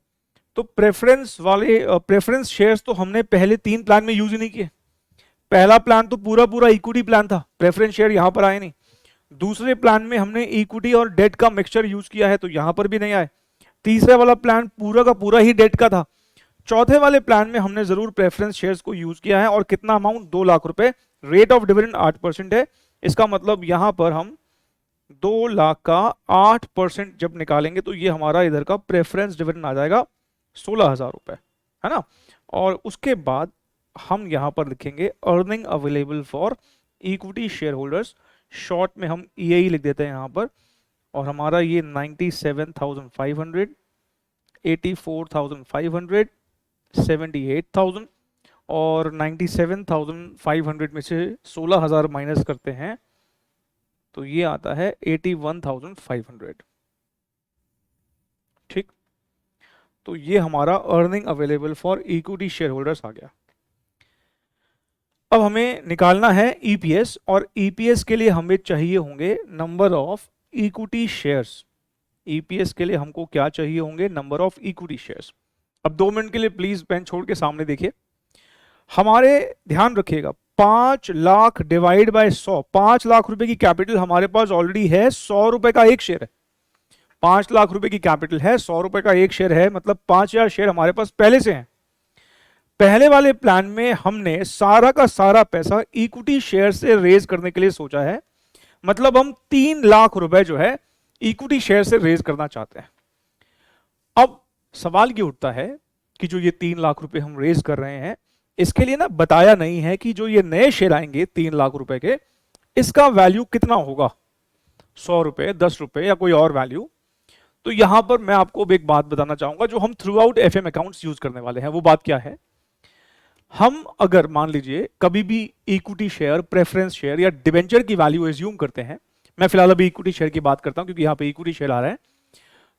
तो प्रेफरेंस शेयर्स तो हमने पहले 3 प्लान में यूज ही नहीं किए। पहला प्लान तो पूरा पूरा इक्विटी प्लान था, प्रेफरेंस शेयर यहां पर आए नहीं। दूसरे प्लान में हमने इक्विटी और डेट का मिक्सचर यूज किया है तो यहां पर भी नहीं आए। तीसरे वाला प्लान पूरा का पूरा ही डेट का था। चौथे वाले प्लान में हमने जरूर प्रेफरेंस शेयर्स को यूज किया है, और कितना अमाउंट? 2 लाख रुपए। रेट ऑफ डिविडेंड 8% है। इसका मतलब यहां पर हम 2 लाख का 8% जब निकालेंगे तो ये हमारा इधर का प्रेफरेंस डिविडेंड आ जाएगा 16,000 रुपए, है ना। और उसके बाद हम यहां पर लिखेंगे earning available for equity share holders, short में हम EAE लिख देते हैं यहां पर, और हमारा ये 97,500, 84,500, 78,000, और 97,500 में से 16,000 माइनस करते हैं तो ये आता है 81,500। ठीक, तो ये हमारा earning available for equity share holders आ गया। अब हमें निकालना है EPS, और EPS के लिए हमें चाहिए होंगे number of equity shares. EPS के लिए हमको क्या चाहिए होंगे, नंबर ऑफ इक्विटी शेयर्स। अब 2 मिनट के लिए प्लीज पेन छोड़ के सामने देखिए, हमारे ध्यान रखिएगा 5 लाख डिवाइड बाय 100, 5 लाख रुपए की कैपिटल हमारे पास ऑलरेडी है, 100 रुपए का एक शेयर है। 5 लाख रुपए की कैपिटल है, 100 रुपए का एक शेयर है, मतलब 5000 शेयर हमारे पास पहले से हैं। पहले वाले प्लान में हमने सारा का सारा पैसा इक्विटी शेयर से रेज करने के लिए सोचा है, मतलब हम 3 लाख रुपए जो है इक्विटी शेयर से रेज करना चाहते हैं। अब सवाल ये उठता है कि जो ये 3 लाख रुपए हम रेज कर रहे हैं, इसके लिए ना बताया नहीं है कि जो ये नए शेयर आएंगे 3 लाख रुपए के, इसका वैल्यू कितना होगा, 100 रुपए, 10 रुपए या कोई और वैल्यू। तो यहां पर मैं आपको एक बात बताना चाहूंगा, जो हम through out FM accounts use करने वाले हैं, वो बात क्या है। हम अगर मान लीजिए कभी भी इक्विटी शेयर, प्रेफरेंस शेयर या डिबेंचर की वैल्यू एज्यूम करते हैं, मैं फिलहाल अभी इक्विटी शेयर की बात करता हूं क्योंकि यहां पे इक्विटी शेयर आ रहा है,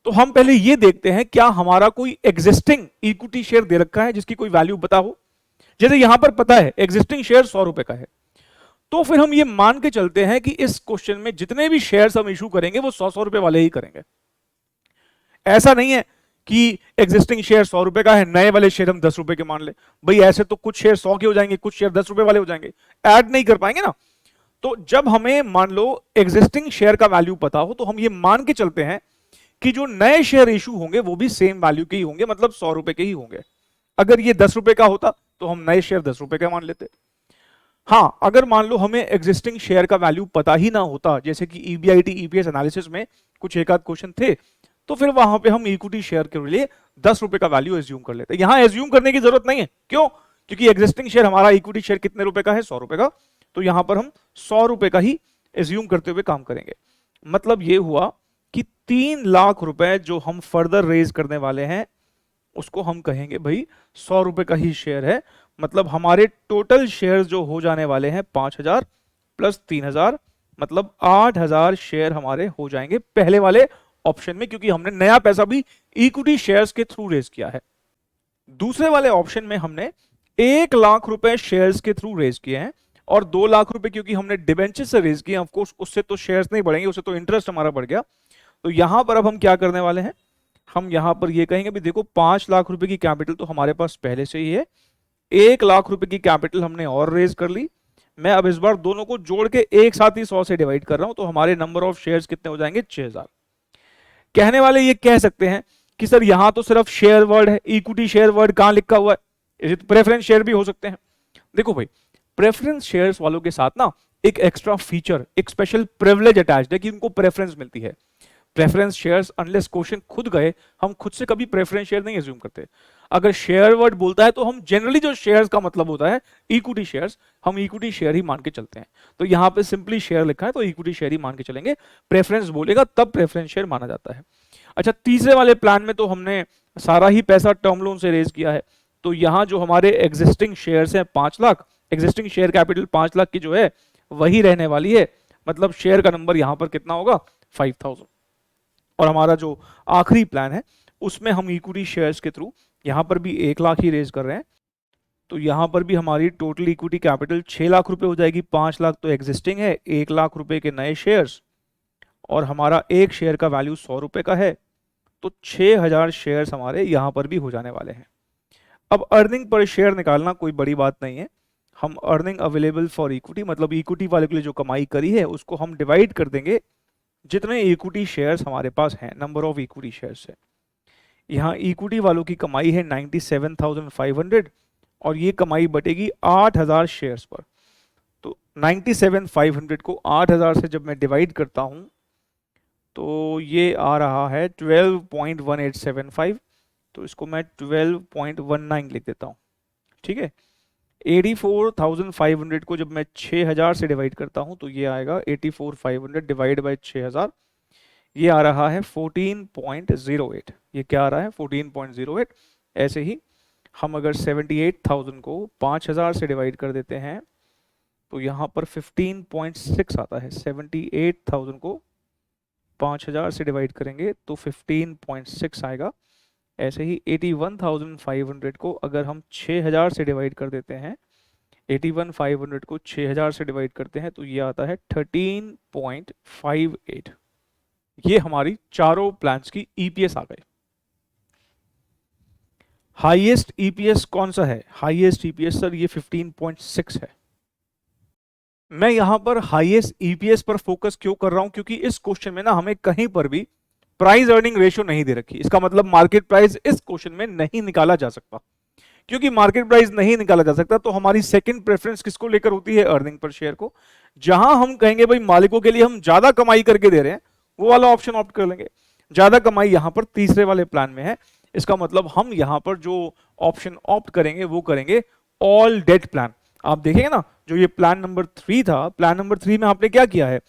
तो हम पहले ये देखते हैं क्या हमारा कोई एग्जिस्टिंग इक्विटी शेयर दे रखा है जिसकी कोई वैल्यू पता हो। जैसे यहां पर पता है एग्जिस्टिंग शेयर 100 रुपए का है, तो फिर हम ये मान के चलते हैं कि इस क्वेश्चन में जितने भी शेयर्स हम इशू करेंगे वो 100 रुपए वाले ही करेंगे। ऐसा नहीं है कि एग्जिस्टिंग शेयर 100 रुपए का है, नए वाले शेयर हम 10 रुपए के मान ले, भाई ऐसे तो कुछ शेयर 100 के हो जाएंगे, कुछ शेयर 10 रुपए वाले हो जाएंगे, ऐड नहीं कर पाएंगे ना। तो जब हमें मान लो एग्जिस्टिंग शेयर का वैल्यू पता हो, तो हम ये मान के चलते हैं कि जो नए शेयर इशू होंगे वो भी सेम वैल्यू के ही होंगे, मतलब 100 रुपए के ही होंगे। अगर ये 10 रुपए का होता तो हम नए शेयर 10 रुपए का मान लेते। हां, अगर मान लो हमें एग्जिस्टिंग शेयर का वैल्यू पता ही ना होता, जैसे कि ईबीआईटी ईपीएस एनालिसिस में कुछ एक आध क्वेश्चन थे, तो फिर वहां पे हम इक्विटी शेयर के लिए 10 रुपए का वैल्यू एज्यूम कर लेते। यहां एज्यूम करने की जरूरत नहीं है, क्यों? क्योंकि एग्जिस्टिंग शेयर हमारा इक्विटी शेयर कितने रुपए का है, 100 रुपए का, तो यहां पर हम 100 रुपए का ही एज्यूम करते हुए काम करेंगे। मतलब ये हुआ कि 3 लाख रुपए जो हम फर्दर रेज करने वाले हैं उसको हम कहेंगे भाई 100 रुपए का ही शेयर है, मतलब हमारे टोटल शेयर जो हो जाने वाले हैं 5000 प्लस 3000, मतलब 8000 शेयर हमारे हो जाएंगे पहले वाले ऑप्शन में, क्योंकि हमने नया पैसा भी इक्विटी शेयर्स के थ्रू रेज किया है। दूसरे वाले ऑप्शन में हमने 1 लाख रुपए शेयर्स के थ्रू रेज किए हैं, और 2 लाख रुपए क्योंकि हमने डिबेंचर से रेज किए, ऑफ कोर्स उससे तो शेयर्स नहीं बढ़ेंगे, उससे तो इंटरेस्ट हमारा बढ़ गया। तो यहां पर अब हम क्या करने वाले हैं, हम यहां पर ये कहेंगे भी देखो 5 लाख रुपए की कैपिटल तो हमारे पास पहले से ही है, 1 लाख रुपए की कैपिटल हमने और रेज कर ली। मैं अब इस बार दोनों को जोड़ के एक साथ ही 100 से डिवाइड कर रहा हूं, तो हमारे नंबर ऑफ शेयर्स कितने हो जाएंगे, 6000। कहने वाले ये कह सकते हैं कि सर यहां तो सिर्फ शेयर वर्ड है, इक्विटी शेयर वर्ड कहां लिखा हुआ है, ये तो प्रेफरेंस शेयर भी हो सकते हैं। देखो भाई, प्रेफरेंस शेयर्स वालों के साथ ना एक एक्स्ट्रा फीचर, एक स्पेशल प्रिविलेज अटैच्ड है कि उनको प्रेफरेंस मिलती है। प्रेफरेंस शेयर्स अनलेस क्वेश्चन खुद गए, हम खुद से कभी प्रेफरेंस शेयर नहीं एज्यूम करते। अगर शेयर वर्ड बोलता है तो हम जनरली जो शेयर्स का मतलब होता है इक्विटी शेयर्स, हम इक्विटी शेयर ही मान के चलते हैं। तो यहां पे सिंपली शेयर लिखा है तो इक्विटी शेयर ही मान के चलेंगे, प्रेफरेंस बोलेगा तब प्रेफरेंस शेयर माना जाता है। अच्छा, तीसरे वाले प्लान में तो हमने सारा ही पैसा टर्म लोन से रेज किया है, तो यहां जो हमारे एग्जिस्टिंग शेयर्स हैं 5 lakh, existing share capital 5 lakh की जो है वही रहने वाली है, मतलब शेयर का नंबर यहां पर कितना होगा, 5000। और हमारा जो आखिरी प्लान है उसमें हम इक्विटी शेयर्स के थ्रू यहां पर भी 1 लाख ही रेज कर रहे हैं, तो यहां पर भी हमारी टोटल इक्विटी कैपिटल 6 लाख रुपए हो जाएगी। 5 लाख तो एग्जिस्टिंग है, 1 लाख रुपए के नए शेयर्स, और हमारा एक शेयर का वैल्यू 100 रुपए का है, तो 6000 शेयर्स हमारे यहां पर भी हो जाने वाले हैं। अब अर्निंग पर शेयर निकालना कोई बड़ी बात नहीं है, हम अर्निंग अवेलेबल फॉर इक्विटी, मतलब इक्विटी वाले के लिए जो कमाई करी है उसको हम डिवाइड कर देंगे जितने इक्विटी शेयर्स हमारे पास हैं, नंबर ऑफ इक्विटी शेयर्स है। यहाँ इक्विटी वालों की कमाई है 97,500, और ये कमाई बटेगी 8000 शेयर्स पर। तो 97,500 को 8000 से जब मैं डिवाइड करता हूँ तो ये आ रहा है 12.1875, तो इसको मैं 12.19 लिख देता हूँ, ठीक है। 84,500 को जब मैं 6000 से डिवाइड करता हूं तो ये आएगा 84,500 डिवाइड बाय 6000, ये आ रहा है 14.08। ये क्या आ रहा है, 14.08। ऐसे ही हम अगर 78,000 को 5000 से डिवाइड कर देते हैं तो यहाँ पर 15.6 आता है। 78,000 को 5000 से डिवाइड करेंगे तो 15.6 आएगा। ऐसे ही 81,500 को अगर हम 6000 से डिवाइड कर देते हैं, 81,500 को 6000 से डिवाइड करते हैं तो ये आता है 13.58। ये हमारी चारों प्लान्स की ईपीएस आ गई। हाईएस्ट ईपीएस कौन सा है? हाईएस्ट ईपीएस सर ये 15.6 है। मैं यहां पर हाईएस्ट ईपीएस पर फोकस क्यों कर रहा हूं? क्योंकि इस क्वेश्चन में ना हमें कहीं पर भी प्राइस अर्निंग रेशियो नहीं दे रखी। इसका मतलब मार्केट प्राइस इस क्वेश्चन में नहीं निकाला जा सकता। क्योंकि मार्केट प्राइस नहीं निकाला जा सकता तो हमारी सेकंड प्रेफरेंस किसको लेकर होती है? अर्निंग पर शेयर को। जहां हम कहेंगे भाई मालिकों के लिए हम ज्यादा कमाई करके दे रहे हैं, वो वाला ऑप्शन ऑप्ट कर लेंगे। ज्यादा कमाई यहां पर तीसरे वाले प्लान में है। इसका मतलब हम यहां पर जो ऑप्शन ऑप्ट करेंगे वो करेंगे ऑल डेट प्लान। आप देखेंगे ना, जो ये प्लान नंबर 3 था, प्लान नंबर 3 में आपने क्या किया है?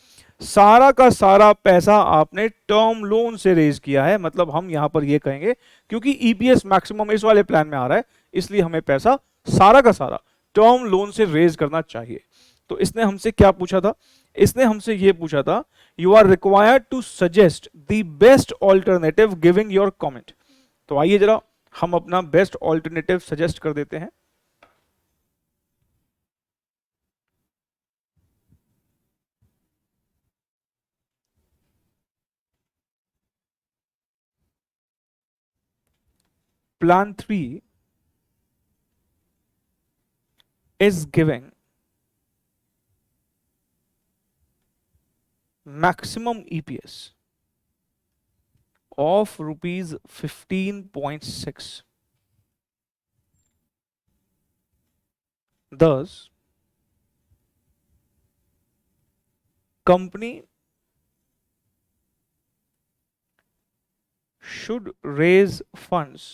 सारा का सारा पैसा आपने टर्म लोन से रेज किया है। मतलब हम यहां पर ये कहेंगे क्योंकि ईपीएस मैक्सिमम इस वाले प्लान में आ रहा है, इसलिए हमें पैसा सारा का सारा टर्म लोन से रेज करना चाहिए। तो इसने हमसे क्या पूछा था? इसने हमसे ये पूछा था, you are required to suggest the best alternative giving your comment. तो आइए जरा हम अपना बेस्ट ऑल्टरनेटिव सजेस्ट कर देते हैं। Plan 3 is giving maximum EPS of rupees 15.6. Thus, company should raise funds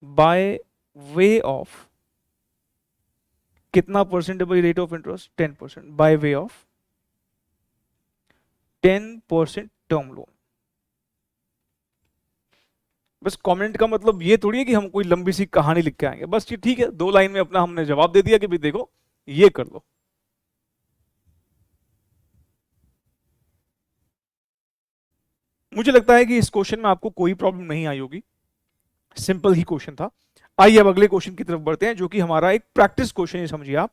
by way of कितना परसेंट है भाई rate of interest? 10%। Bye way of 10% term loan. बस कमेंट का मतलब ये थोड़ी है कि हम कोई लंबी सी कहानी लिख के आएंगे। बस ये ठीक है, 2 लाइन में अपना हमने जवाब दे दिया कि भाई देखो ये कर लो। मुझे लगता है कि इस क्वेश्चन में आपको कोई प्रॉब्लम नहीं आई होगी, सिंपल ही क्वेश्चन था। आइए अब अगले क्वेश्चन की तरफ बढ़ते हैं, जो कि हमारा एक प्रैक्टिस क्वेश्चन है, समझिए आप।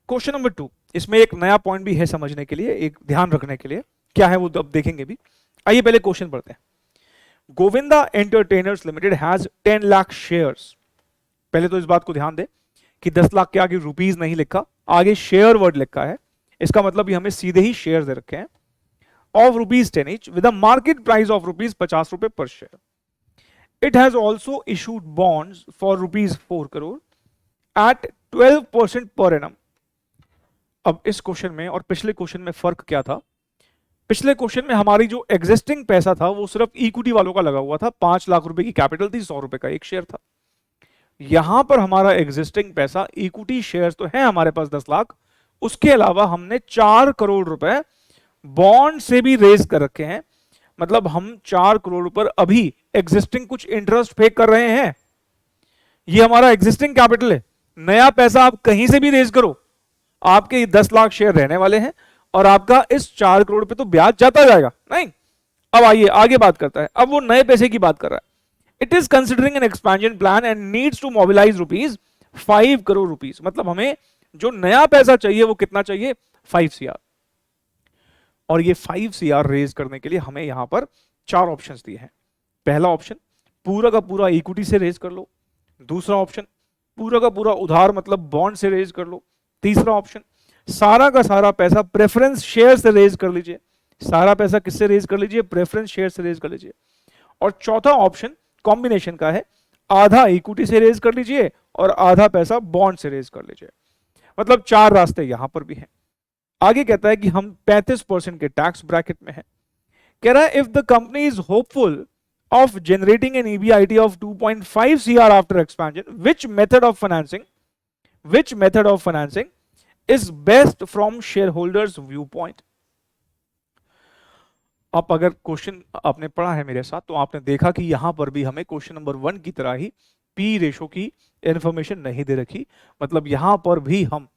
क्वेश्चन नंबर 2, इसमें एक नया पॉइंट भी है समझने के लिए, एक ध्यान रखने के लिए। क्या है वो अब देखेंगे भी। आइए पहले क्वेश्चन पढ़ते हैं। Govinda entertainers limited has 10 lakh shares. पहले तो इस बात को ध्यान दें कि 10 लाख के आगे रुपीज नहीं लिखा, आगे शेयर वर्ड लिखा है। इसका मतलब हमें सीधे ही शेयर दे रखे हैं। Of rupees 10 each with a market price of rupees 50 रुपए पर share. It has also issued bonds for rupees 4 crore at 12% per annum. अब इस क्वेश्चन में और पिछले क्वेश्चन में फर्क क्या था? पिछले क्वेश्चन में हमारी जो एग्जिस्टिंग पैसा था वो सिर्फ इक्विटी वालों का लगा हुआ था। 5 लाख रुपए की कैपिटल थी, 100 रुपए का एक शेयर था। यहां पर हमारा एग्जिस्टिंग पैसा, इक्विटी शेयर्स तो है हमारे पास 10 लाख, उसके अलावा हमने 4 करोड़ रुपए बॉन्ड से भी रेज कर रखे हैं। मतलब हम 4 करोड़ पर अभी एग्जिस्टिंग कुछ इंटरेस्ट पे कर रहे हैं। ये हमारा एग्जिस्टिंग कैपिटल है। नया पैसा आप कहीं से भी रेज करो, आपके 10 लाख शेयर रहने वाले हैं और आपका इस 4 करोड़ पे तो ब्याज जाता जाएगा नहीं। अब आइए आगे बात करता है। अब वो नए पैसे की बात कर रहा है। It is considering an expansion plan and needs to mobilise rupees 5 crore rupees. मतलब हमें जो नया पैसा चाहिए वो कितना चाहिए? 5 CR। और ये 5 CR रेज करने के लिए हमें यहां पर 4 ऑप्शंस दिए हैं। पहला ऑप्शन, पूरा का पूरा इक्विटी से रेज कर लो। दूसरा ऑप्शन, पूरा का पूरा उधार मतलब बॉन्ड से रेज कर लो। तीसरा ऑप्शन, सारा का सारा पैसा प्रेफरेंस शेयर से रेज कर लीजिए। सारा पैसा किससे रेज कर लीजिए? प्रेफरेंस शेयर से रेज कर लीजिए। और चौथा ऑप्शन कॉम्बिनेशन का है, आधा इक्विटी से रेज कर लीजिए और आधा पैसा बॉन्ड से रेज कर लीजिए। मतलब 4 रास्ते यहां पर भी हैं। आगे कहता है कि हम 35% के टैक्स ब्रैकेट में हैं। कह रहा है if the company is hopeful of generating an EBIT of 2.5 CR after expansion, which method of financing is best from shareholders viewpoint? अब अगर क्वेश्चन आपने पढ़ा है मेरे साथ तो आपने देखा कि यहां पर भी हमें क्वेश्चन नंबर 1 की तरह ही पी रेशो की इंफॉर्मेशन नहीं दे रखी। मतलब यहां पर भी हम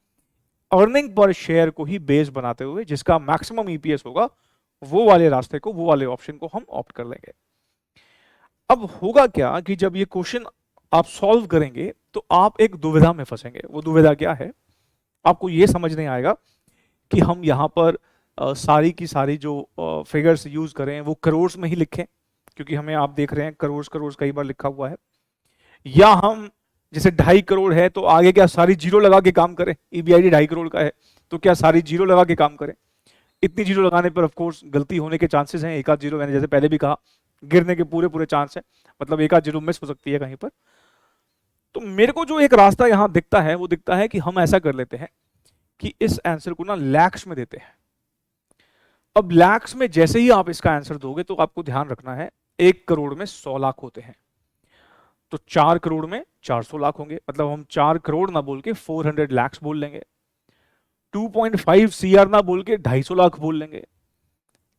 अर्निंग पर शेयर को ही बेस बनाते हुए जिसका मैक्सिमम ईपीएस होगा वो वाले रास्ते को, वो वाले ऑप्शन को हम ऑप्ट कर लेंगे। अब होगा क्या कि जब ये क्वेश्चन आप सॉल्व करेंगे तो आप एक दुविधा में फंसेंगे। वो दुविधा क्या है? आपको ये समझ नहीं आएगा कि हम यहाँ पर सारी की सारी जो फिगर्स यूज करें वो करोड़ में ही लिखें, क्योंकि हमें आप देख रहे हैं करोड़ करोड़ कई बार लिखा हुआ है, या हम जैसे 2.5 करोड़ है तो आगे क्या सारी जीरो लगा के काम करें, ईबीआईटी 2.5 करोड़ का है तो क्या सारी जीरो लगा के काम करें। इतनी जीरो लगाने पर ऑफ कोर्स गलती होने के चांसेस हैं, एक आध जीरो मैंने जैसे पहले भी कहा गिरने के पूरे पूरे चांस है, मतलब एक आध जीरो मिस हो सकती है कहीं पर। तो मेरे को जो एक रास्ता यहां दिखता है वो दिखता है कि हम ऐसा कर लेते हैं कि इस आंसर को ना लैक्स में देते हैं। अब लैक्स में जैसे ही आप इसका आंसर दोगे तो आपको ध्यान रखना है 1 करोड़ में 100 लाख होते हैं, तो 4 करोड़ में 400 लाख होंगे, मतलब हम 4 करोड़ ना बोल के 400 लाख बोल लेंगे, 2.5 सीआर ना बोल के 250 लाख बोल लेंगे।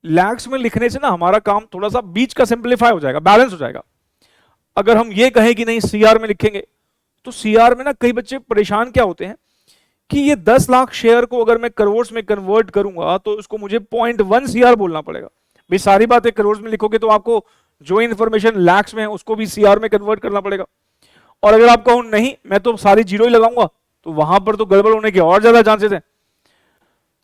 लैक्स में लिखने से ना हमारा काम थोड़ा सा बीच का सिंप्लीफाई हो जाएगा, बैलेंस हो जाएगा। अगर हम ये कहें कि नहीं सीआर में लिखेंगे तो सीआर में ना कई बच्चे परेशान क्या होते हैं कि ये 10 लाख शेयर को अगर मैं करोड़ में कन्वर्ट करूंगा तो उसको मुझे 0.1 सीआर बोलना पड़ेगा। भाई सारी बातें करोड़ में लिखोगे तो आपको जो इन्फॉर्मेशन लैक्स में है उसको भी सीआर में कन्वर्ट करना पड़ेगा, और अगर आप कहो नहीं मैं तो सारी जीरो ही लगाऊंगा तो वहां पर तो गड़बड़ होने के और ज्यादा चांसेस हैं।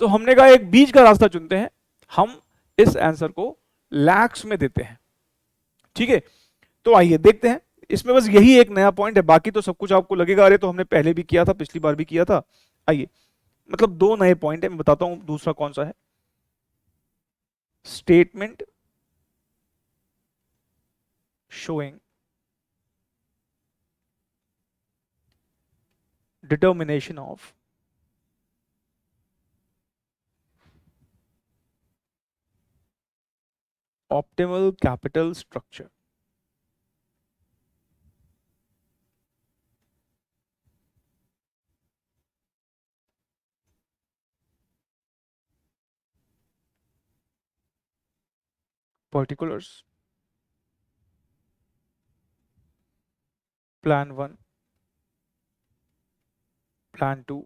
तो हमने कहा एक बीच का रास्ता चुनते हैं, हम इस आंसर को लैक्स में देते हैं। ठीक है, तो आइए देखते हैं, इसमें बस यही एक नया पॉइंट है, बाकी तो सब कुछ आपको लगेगा अरे तो हमने पहले भी किया था, पिछली बार भी किया था। आइए, मतलब दो नए पॉइंट है, मैं बताता हूं दूसरा कौन सा है। Statement showing determination of optimal capital structure. Particulars, plan 1, plan 2,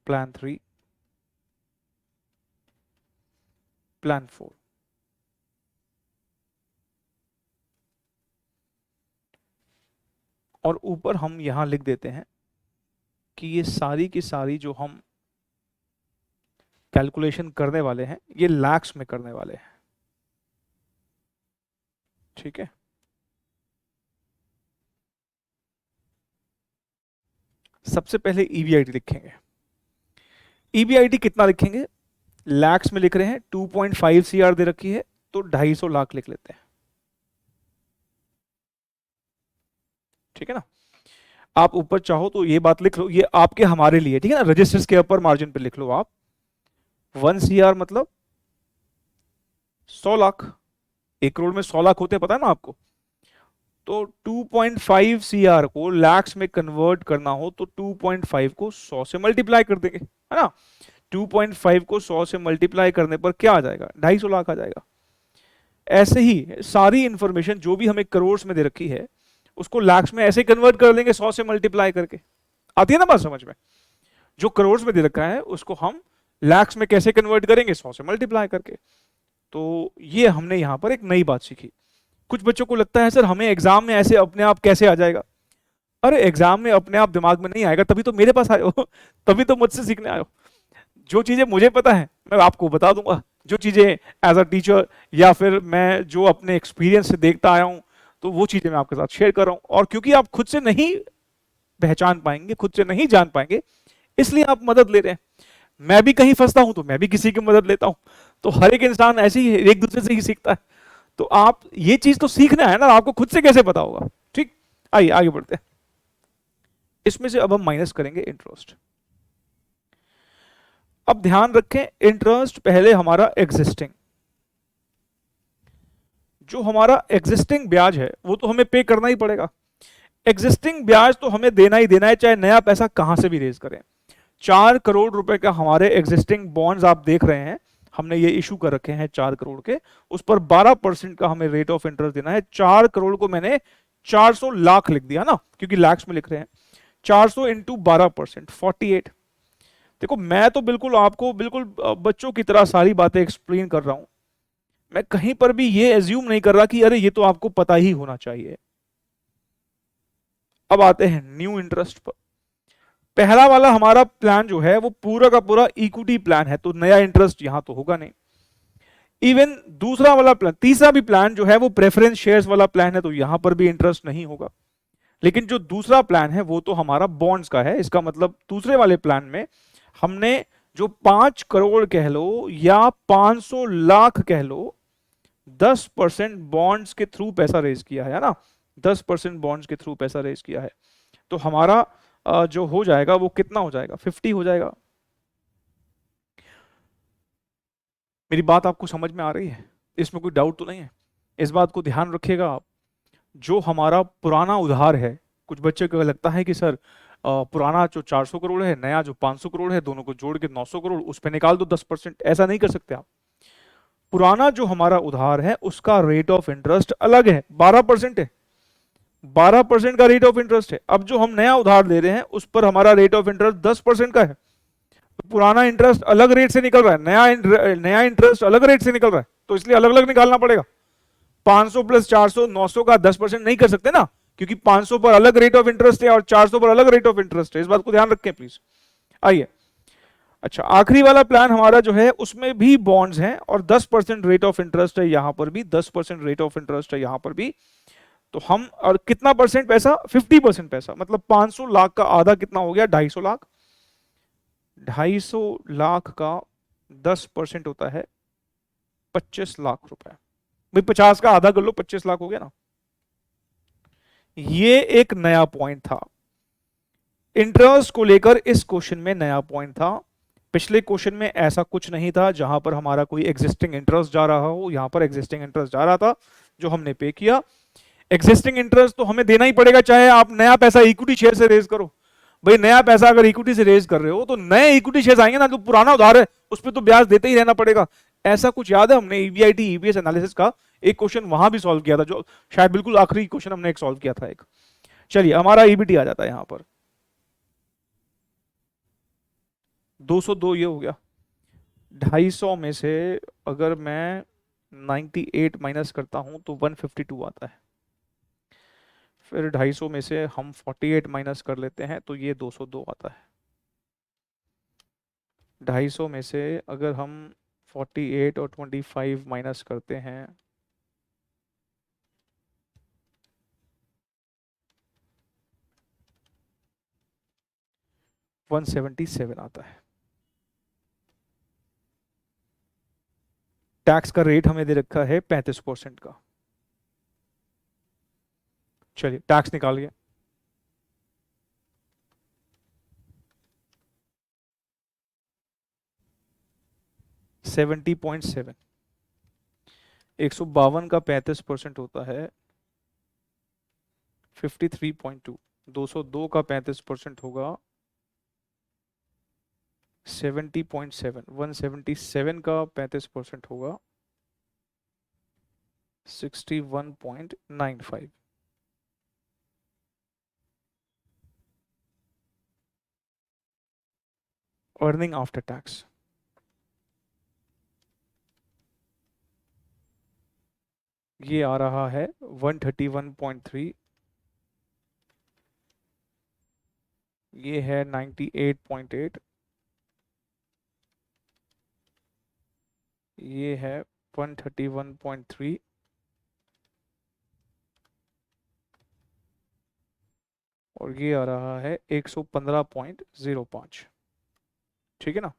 plan 3, plan 4। और ऊपर हम यहां लिख देते हैं कि ये सारी की सारी जो हम कैलकुलेशन करने वाले हैं ये लैक्स में करने वाले हैं। ठीक है, सबसे पहले ईबीआईटी लिखेंगे। ईबीआईटी कितना लिखेंगे, लैक्स में लिख रहे हैं, 2.5 सीआर दे रखी है तो 250 लाख लिख लेते हैं। ठीक है ना, आप ऊपर चाहो तो ये बात लिख लो, ये आपके हमारे लिए, ठीक है ना, रजिस्टर्स के अपर मार्जिन पे लिख लो आप 1 सीआर मतलब 100 लाख, 1 करोड़ में 100 लाख होते हैं पता है ना आपको। तो 2.5 सीआर को लैक्स में कन्वर्ट करना हो तो 2.5 को 100 से मल्टीप्लाई कर देंगे, है ना। 2.5 को 100 से मल्टीप्लाई करने पर क्या आ जाएगा, 250 लाख आ जाएगा। ऐसे ही सारी इंफॉर्मेशन जो भी हमें करोड़ में दे रखी है उसको लैक्स में ऐसे कन्वर्ट कर देंगे 100 से मल्टीप्लाई करके। आती है ना बात समझ में, जो करोड़ में दे रखा है उसको हम लैक्स में कैसे कन्वर्ट करेंगे, 100 से मल्टीप्लाई करके। तो ये हमने यहां पर एक नई बात सीखी। कुछ बच्चों को लगता है सर हमें एग्जाम में ऐसे अपने आप कैसे आ जाएगा। अरे एग्जाम में अपने आप दिमाग में नहीं आएगा, तभी तो मेरे पास आए हो तभी तो मुझसे सीखने आए हो। जो चीजें मुझे पता है मैं आपको बता दूंगा, जो चीजें एज अ टीचर या फिर मैं जो अपने एक्सपीरियंस से देखता आया हूं तो वो चीजें मैं आपके साथ शेयर कर रहा हूं। और क्योंकि आप खुद से नहीं पहचान पाएंगे, खुद से नहीं जान पाएंगे, इसलिए आप मदद ले रहे हैं। मैं भी कहीं फंसता हूं तो मैं भी किसी की मदद लेता हूं, तो हर एक इंसान ऐसे ही एक दूसरे से ही सीखता है। तो आप ये चीज तो सीखना है ना, आपको खुद से कैसे पता होगा। ठीक, आइए आगे बढ़ते हैं। इसमें से अब हम माइनस करेंगे इंटरेस्ट। अब ध्यान रखें इंटरेस्ट पहले हमारा एग्जिस्टिंग, जो हमारा एग्जिस्टिंग ब्याज है वो तो हमें पे करना ही पड़ेगा। एग्जिस्टिंग ब्याज तो हमें देना ही देना है, चाहे नया पैसा कहां से भी रेज करें। 4 करोड़ रुपए का हमारे एग्जिस्टिंग बॉन्ड्स आप देख रहे हैं, हमने ये इशू कर रखे हैं 4 करोड़ के, उस पर 12% का हमें रेट ऑफ इंटरेस्ट देना है। 4 करोड़ को मैंने 400 लाख लिख दिया ना, क्योंकि लाख्स में लिख रहे हैं। 400 इंटू 12% 48। देखो मैं तो बिल्कुल आपको बिल्कुल बच्चों की तरह सारी बातें एक्सप्लेन कर रहा हूं, मैं कहीं पर भी ये एज्यूम नहीं कर रहा कि अरे ये तो आपको पता ही होना चाहिए। अब आते हैं न्यू इंटरेस्ट पर। पहला वाला हमारा प्लान जो है वो पूरा का पूरा इक्विटी प्लान है, तो नया इंटरेस्ट यहां तो होगा नहीं। इवन दूसरा वाला प्लान, तीसरा भी प्लान जो है वो प्रेफरेंस शेयर्स वाला प्लान है, तो यहां पर भी इंटरेस्ट नहीं होगा। लेकिन जो दूसरा प्लान है वो तो हमारा बॉन्ड्स का है। इसका मतलब दूसरे वाले प्लान में हमने जो 5 करोड़ कह लो या 500 लाख कह लो, 10% बॉन्ड्स के थ्रू पैसा रेज किया है ना, 10% बॉन्ड्स के थ्रू पैसा रेज किया है। तो हमारा जो हो जाएगा वो कितना हो जाएगा, 50 हो जाएगा। मेरी बात आपको समझ में आ रही है? इसमें कोई डाउट तो नहीं है? इस बात को ध्यान रखिएगा आप। जो हमारा पुराना उधार है, कुछ बच्चे को लगता है कि सर पुराना जो 400 करोड़ है, नया जो 500 करोड़ है, दोनों को जोड़ के 900 करोड़, उस पर निकाल दो 10%। ऐसा नहीं कर सकते आप। पुराना जो हमारा उधार है उसका रेट ऑफ इंटरेस्ट अलग है, 12% है, 12% का रेट ऑफ इंटरेस्ट है। अब जो हम नया उधार ले रहे हैं उस पर हमारा रेट ऑफ इंटरेस्ट 10% का है। तो पुराना इंटरेस्ट अलग रेट से निकल रहा है, नया इंटरेस्ट अलग रेट से निकल रहा है, तो इसलिए अलग अलग निकालना पड़ेगा। 500 प्लस 400, 900 का 10% नहीं कर सकते ना, क्योंकि 500 पर अलग रेट ऑफ इंटरेस्ट है और 400 पर अलग रेट ऑफ इंटरेस्ट है। इस बात को ध्यान रखें प्लीज। आइए, अच्छा, आखिरी वाला प्लान हमारा जो है उसमें भी बॉन्ड्स हैं और 10% रेट ऑफ इंटरेस्ट है, यहां पर भी 10% रेट ऑफ इंटरेस्ट है, यहां पर भी। तो हम, और कितना परसेंट पैसा, 50% पैसा, मतलब 500 लाख का आधा कितना हो गया, 250 लाख। 250 लाख का 10% होता है 25 लाख रुपए। भाई 50 का आधा कर लो, 25 लाख हो गया ना। ये एक नया पॉइंट था इंटरेस्ट को लेकर, इस क्वेश्चन में नया पॉइंट था। पिछले क्वेश्चन में ऐसा कुछ नहीं था जहां पर हमारा कोई एग्जिस्टिंग इंटरेस्ट जा रहा हो, यहां पर एग्जिस्टिंग इंटरेस्ट जा रहा था जो हमने पे किया। एग्जिस्टिंग इंटरेस्ट तो हमें देना ही पड़ेगा, चाहे आप नया पैसा इक्विटी शेयर से रेज करो। भाई नया पैसा अगर इक्विटी से रेज कर रहे हो तो नए इक्विटी शेयर आएंगे ना, जो पुराना उधार है उस पर तो ब्याज देते ही रहना पड़ेगा। ऐसा कुछ याद है? हमने ईबीआईटी ईबीएस एनालिसिस का एक क्वेश्चन वहां भी सॉल्व किया था, जो शायद बिल्कुल आखिरी क्वेश्चन हमने एक सॉल्व किया था एक। चलिए, हमारा ईबीटी आ जाता है यहां पर 202, ये हो गया। 250 में से अगर मैं 98 माइनस करता हूं तो 152 आता है। फिर 250 में से हम 48 माइनस कर लेते हैं तो ये 202 आता है। 250 में से अगर हम 48 और 25 माइनस करते हैं, वन 177 आता है। टैक्स का रेट हमें दे रखा है 35% का। चलिए टैक्स निकालिए। 70.7, 152 का 35% होता है 53.2, 202 का 35% होगा 70.7, 177 का 35% होगा 61.95। अर्निंग आफ्टर टैक्स ये आ रहा है 131.3, ये है 98.8, ये है 131.3, और ये आ रहा है 115.05। ठीक है ना।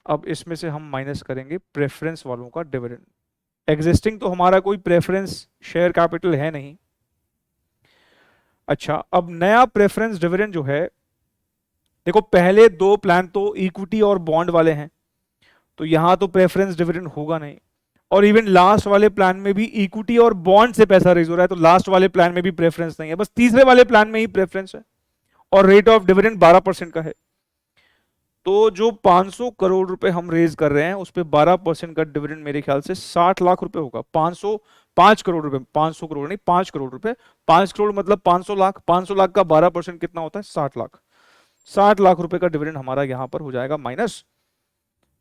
अब इसमें से हम माइनस करेंगे प्रेफरेंस वालों का डिविडेंड। एग्जिस्टिंग तो हमारा कोई प्रेफरेंस शेयर कैपिटल है नहीं। अच्छा, अब नया प्रेफरेंस डिविडेंड जो है, देखो पहले दो प्लान तो इक्विटी और बॉन्ड वाले हैं, तो यहां तो प्रेफरेंस डिविडेंड होगा नहीं। और इवन लास्ट वाले प्लान में भी इक्विटी और बॉन्ड से पैसा रेज हो रहा है, तो लास्ट वाले प्लान में भी प्रेफरेंस नहीं है, बस तीसरे वाले प्लान में ही प्रेफरेंस है। और रेट ऑफ डिविडेंड 12% का है। तो जो 500 करोड़ रुपए हम रेज कर रहे हैं उस पर 12% का डिविडेंड मेरे ख्याल से 60 लाख रुपए होगा। 5 करोड़ रुपए, 500 करोड़ नहीं, 5 करोड़ रुपए, 5 करोड़ मतलब 500 लाख, 500 लाख का 12% कितना होता है, 60 लाख। 60 लाख रुपए का डिविडेंड हमारा यहां पर हो जाएगा माइनस,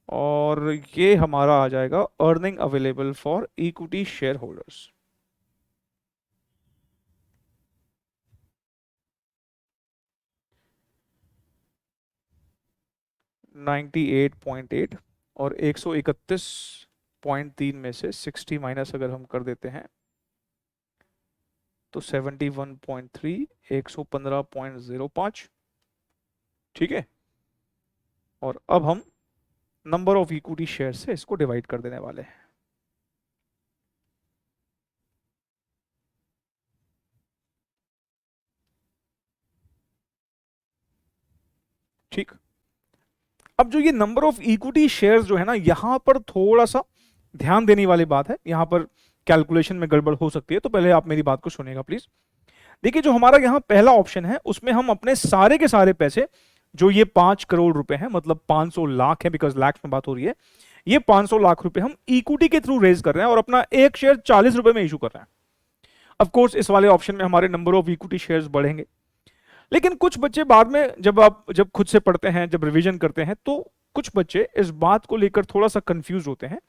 और ये हमारा आ जाएगा earning available for equity share holders. 98.8 और 131.3 में से 60 माइनस अगर हम कर देते हैं तो 71.3, 115.05, ठीक है। और अब हम नंबर ऑफ इक्विटी शेयर से इसको डिवाइड कर देने वाले हैं। ठीक, अब जो ये नंबर ऑफ इक्विटी शेयर्स जो है ना, यहां पर थोड़ा सा ध्यान देने वाली बात है, यहां पर कैलकुलेशन में गड़बड़ हो सकती है, तो पहले आप मेरी बात को सुनिएगा प्लीज। देखिए, जो हमारा यहाँ पहला ऑप्शन है उसमें हम अपने सारे के सारे पैसे, जो ये 5 करोड़ रुपए हैं, मतलब 500 लाख है, बिकॉज लाख में बात हो रही है, ये 500 लाख रुपए हम इक्विटी के थ्रू रेज कर रहे हैं और अपना एक शेयर 40 रुपए में इशू कर रहे हैं। ऑफ कोर्स इस वाले ऑप्शन में हमारे नंबर ऑफ इक्विटी शेयर्स बढ़ेंगे, लेकिन कुछ बच्चे बाद में जब खुद से पढ़ते हैं, जब रिवीजन करते हैं, तो कुछ बच्चे इस बात को लेकर थोड़ा सा कंफ्यूज होते हैं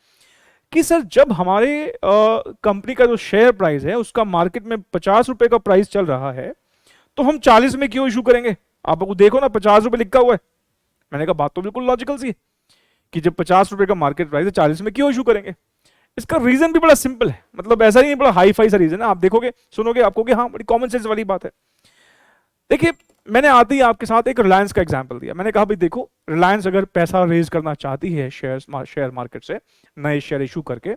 कि सर, जब हमारे कंपनी का जो शेयर प्राइस है उसका मार्केट में 50 रुपए का प्राइस चल रहा है, तो हम 40 में क्यों इशू करेंगे? आपको देखो ना, 50 रुपए लिखा हुआ है। मैंने कहा बात तो बिल्कुल लॉजिकल सी है कि जब 50 रुपए का मार्केट प्राइस है, 40 में क्यों इशू करेंगे? इसका रीजन भी बड़ा सिंपल है, मतलब ऐसा नहीं है बड़ा हाई फाई सा रीजन है। आप देखोगे, सुनोगे, आपको कि हाँ, बड़ी कॉमन सेंस वाली बात है। देखिए, मैंने आते ही आपके साथ एक रिलायंस का एग्जांपल दिया। मैंने कहा भाई देखो, रिलायंस अगर पैसा रेज करना चाहती है शेयर मार्केट से नए शेयर इशू करके,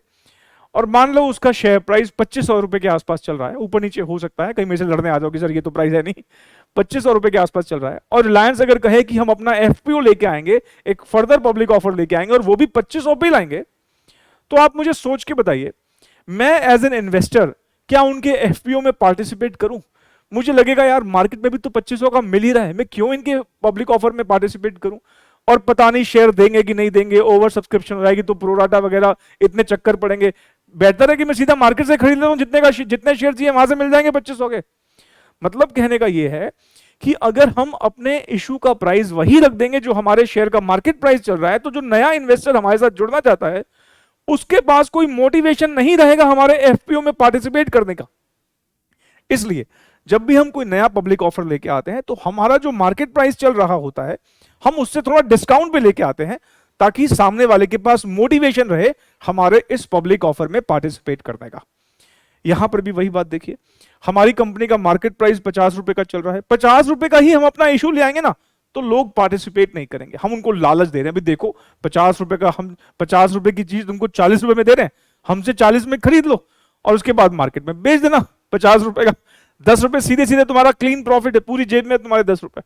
और मान लो उसका शेयर प्राइस 2500 रुपए के आसपास चल रहा है, ऊपर नीचे हो सकता है, कहीं मेरे से लड़ने आ जाओगे सर ये तो प्राइस है नहीं, 2500 रुपए के आसपास चल रहा है, और रिलायंस अगर कहे कि हम अपना एफपीओ लेके आएंगे, एक फर्दर पब्लिक ऑफर लेके आएंगे और वो भी 2500 पे लाएंगे, तो आप मुझे सोच के बताइए, मैं एज एन इन्वेस्टर क्या उनके एफपीओ में पार्टिसिपेट करूं? मुझे लगेगा यार मार्केट में भी तो 2500 का मिल ही रहा है, मैं क्यों इनके पब्लिक ऑफर में पार्टिसिपेट करूं? और पता नहीं शेयर देंगे कि नहीं देंगे, ओवर सब्सक्रिप्शन हो जाएगी तो प्रोराटा वगैरह इतने चक्कर पड़ेंगे। बेहतर है कि मैं सीधा मार्केट से खरीद लेता हूं, जितने शेयर चाहिए वहां से मिल जाएंगे 2500 के। मतलब कहने का यह है कि अगर हम अपने इशू का प्राइस वही रख देंगे जो हमारे शेयर का मार्केट प्राइस चल रहा है, तो जो नया इन्वेस्टर हमारे साथ जुड़ना चाहता है उसके पास कोई मोटिवेशन नहीं रहेगा हमारे एफपीओ में पार्टिसिपेट करने का। इसलिए जब भी हम कोई नया पब्लिक ऑफर लेके आते हैं, तो हमारा जो मार्केट प्राइस चल रहा होता है, हम उससे थोड़ा डिस्काउंट पे लेके आते हैं, ताकि सामने वाले के पास मोटिवेशन रहे हमारे इस पब्लिक ऑफर में पार्टिसिपेट करने का। यहां पर भी वही बात देखिए, हमारी कंपनी का मार्केट प्राइस 50 रुपए का चल रहा है, 50 रुपए का ही हम अपना इशू ले आएंगे ना, तो लोग पार्टिसिपेट नहीं करेंगे। हम उनको लालच दे रहे हैं, भी देखो 50 रुपए का, हम 50 रुपए की चीज तुमको 40 रुपए में दे रहे हैं, हमसे 40 में खरीद लो और उसके बाद मार्केट में बेच देना 50 रुपए का। 10 रुपए सीधे सीधे तुम्हारा क्लीन प्रॉफिट है, पूरी जेब में तुम्हारे 10 रुपए।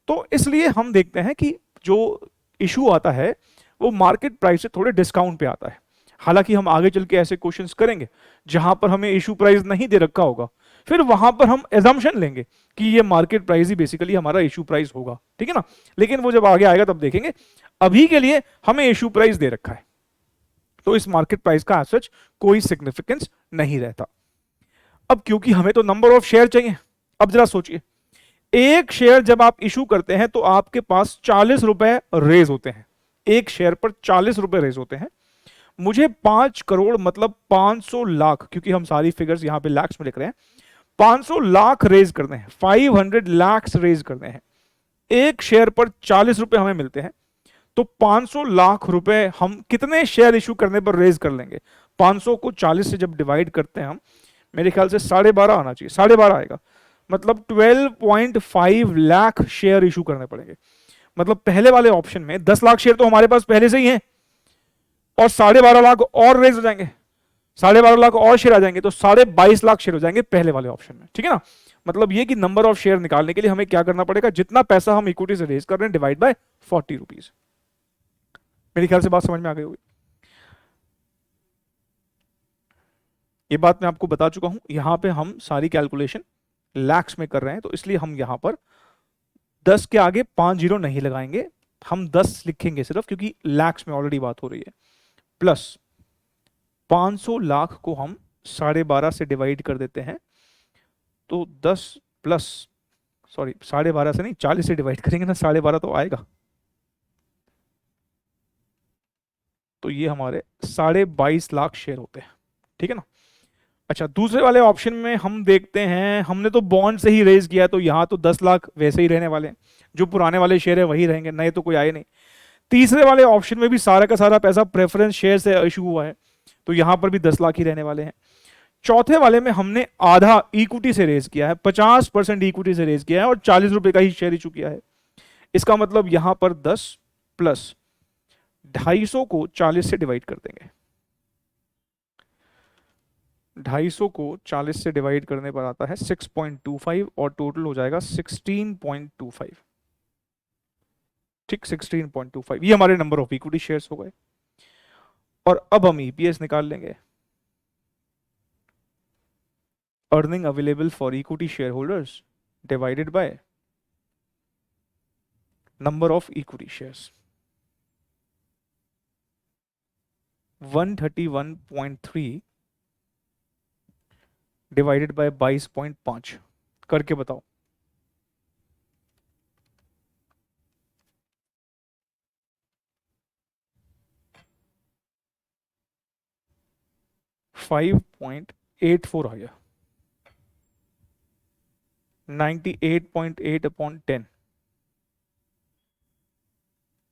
तो इसलिए हम देखते हैं कि जो इशू आता है वो मार्केट प्राइस से थोड़े डिस्काउंट पे आता है। हालांकि हम आगे चल के ऐसे क्वेश्चंस करेंगे जहां पर हमें इशू प्राइस नहीं दे रखा होगा, फिर वहां पर हम एजम्पशन लेंगे कि ये मार्केट प्राइस ही बेसिकली हमारा इशू प्राइस होगा, ठीक है ना। लेकिन वो जब आगे आएगा तब देखेंगे। अभी के लिए हमें इशू प्राइस दे रखा है, तो इस मार्केट प्राइस का एज सच कोई सिग्निफिकेंस नहीं रहता। अब क्योंकि हमें तो नंबर ऑफ शेयर चाहिए, अब जरा सोचिए, एक शेयर जब आप इशू करते हैं तो आपके पास 40 रुपए रेज होते हैं, एक शेयर पर 40 रुपए रेज होते हैं। मुझे 5 करोड़ मतलब 500 लाख, क्योंकि हम सारी फिगर्स यहां पे लैक्स में लिख रहे हैं, 500 लाख रेज करने हैं, 500 लाख रेज करने हैं। एक शेयर पर 40 रुपए हमें मिलते हैं, तो 500 लाख रुपए हम कितने शेयर इशू करने पर रेज कर लेंगे? 500 को 40 से जब डिवाइड करते हैं हम, मेरे ख्याल से 12.5 आना चाहिए, 12.5 आएगा, मतलब 12.5 लाख शेयर इशू करने पड़ेंगे। मतलब पहले वाले ऑप्शन में 10 लाख शेयर तो हमारे पास पहले से ही हैं, और 12.5 लाख और रेज हो जाएंगे, 12.5 लाख और शेयर आ जाएंगे, तो 22.5 लाख शेयर हो जाएंगे पहले वाले ऑप्शन में, ठीक है ना। मतलब ये कि नंबर ऑफ शेयर निकालने के लिए हमें क्या करना पड़ेगा, जितना पैसा हम इक्विटी से रेज कर रहे हैं डिवाइड बाय 40 रुपीज। मेरे ख्याल से बात समझ में आ गई होगी। ये बात मैं आपको बता चुका हूं, यहां पे हम सारी कैलकुलेशन लैक्स में कर रहे हैं, तो इसलिए हम यहां पर 10 के आगे 5 जीरो नहीं लगाएंगे, हम 10 लिखेंगे सिर्फ, क्योंकि लैक्स में ऑलरेडी बात हो रही है। प्लस 500 लाख को हम 12.5 से डिवाइड कर देते हैं, तो 10 प्लस, सॉरी 12.5 से नहीं 40 से डिवाइड करेंगे ना, 12.5 तो आएगा, तो ये हमारे 22.5 लाख शेयर होते हैं, ठीक है ना। अच्छा, दूसरे वाले ऑप्शन में हम देखते हैं, हमने तो बॉन्ड से ही रेज किया, तो यहां तो 10 लाख वैसे ही रहने वाले हैं, जो पुराने वाले शेयर है वही रहेंगे, नए तो कोई आए नहीं। तीसरे वाले ऑप्शन में भी सारा का सारा पैसा प्रेफरेंस शेयर से इशू हुआ है, तो यहां पर भी 10 लाख ही रहने वाले हैं। चौथे वाले में हमने आधा इक्विटी से रेज किया है, 50% इक्विटी से रेज किया है और 40 रुपए का ही शेयर इशू किया है। इसका मतलब यहां पर 10 प्लस 250 को 40 से डिवाइड कर देंगे। 250 को 40 से डिवाइड करने पर आता है 6.25 और टोटल हो जाएगा 16.25। ठीक, 16.25 ये हमारे नंबर ऑफ इक्विटी शेयर्स हो गए। और अब हम ईपीएस निकाल लेंगे, earning available for equity share holders divided by number of equity shares. 131.3 divided by 22.5 करके बताओ। 5.84 आ गया। 98.8 अपॉन 10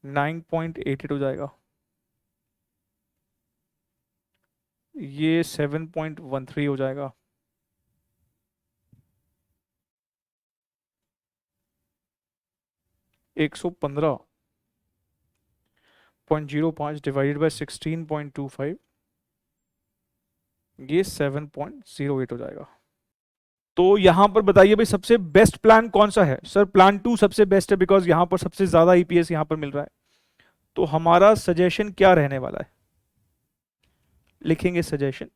9.88 हो जाएगा। ये 7.13 हो जाएगा। एक 115.05 डिवाइडेड बाय 16.25 ये 7.08 हो जाएगा। तो यहां पर बताइए भाई सबसे बेस्ट प्लान कौन सा है? सर प्लान 2 सबसे बेस्ट है बिकॉज यहां पर सबसे ज्यादा ईपीएस यहां पर मिल रहा है। तो हमारा सजेशन क्या रहने वाला है? लिखेंगे suggestion,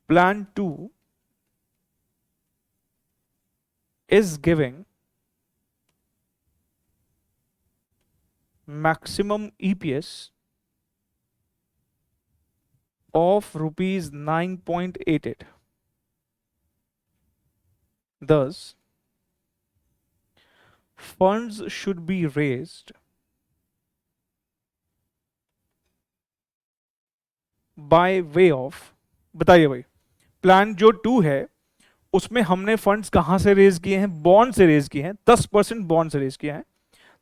plan 2 is giving maximum EPS of rupees 9.88. Thus, funds should be raised by way of, बताइए भाई प्लान जो 2 है उसमें हमने फंड्स कहां से रेज किए हैं? बॉन्ड से रेज किए हैं, 10% बॉन्ड से रेज किया है।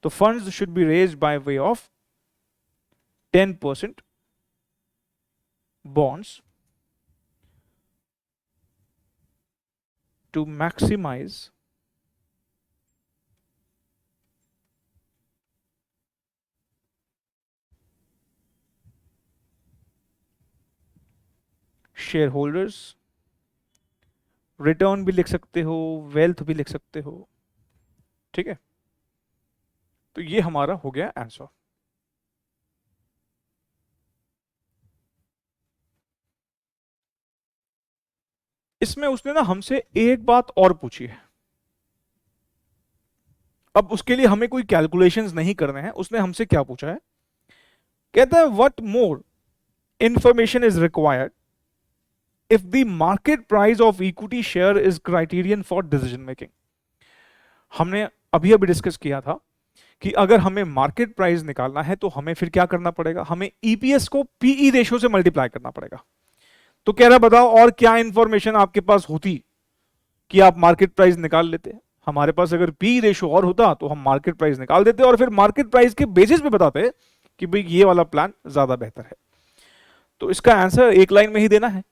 तो funds should be raise by way of 10% bonds to maximize shareholders return भी लिख सकते हो, वेल्थ भी लिख सकते हो। ठीक है, तो ये हमारा हो गया आंसर। इसमें उसने ना हमसे एक बात और पूछी है। अब उसके लिए हमें कोई कैलकुलेशंस नहीं करने हैं। उसने हमसे क्या पूछा है? कहता है what more information is required if the market price of equity share is criterion for decision making। हमने अभी अभी डिस्कस किया था कि अगर हमें मार्केट प्राइस निकालना है तो हमें फिर क्या करना पड़ेगा? हमें ईपीएस को पीई रेशियो से मल्टीप्लाई करना पड़ेगा। तो कह रहा बताओ और क्या इंफॉर्मेशन आपके पास होती कि आप मार्केट प्राइस निकाल लेते? हमारे पास अगर पी रेशियो और होता तो हम मार्केट प्राइस निकाल देते और फिर मार्केट प्राइस के बेसिस पे बताते कि भाई ये वाला प्लान ज्यादा बेहतर है। तो इसका आंसर एक लाइन में ही देना है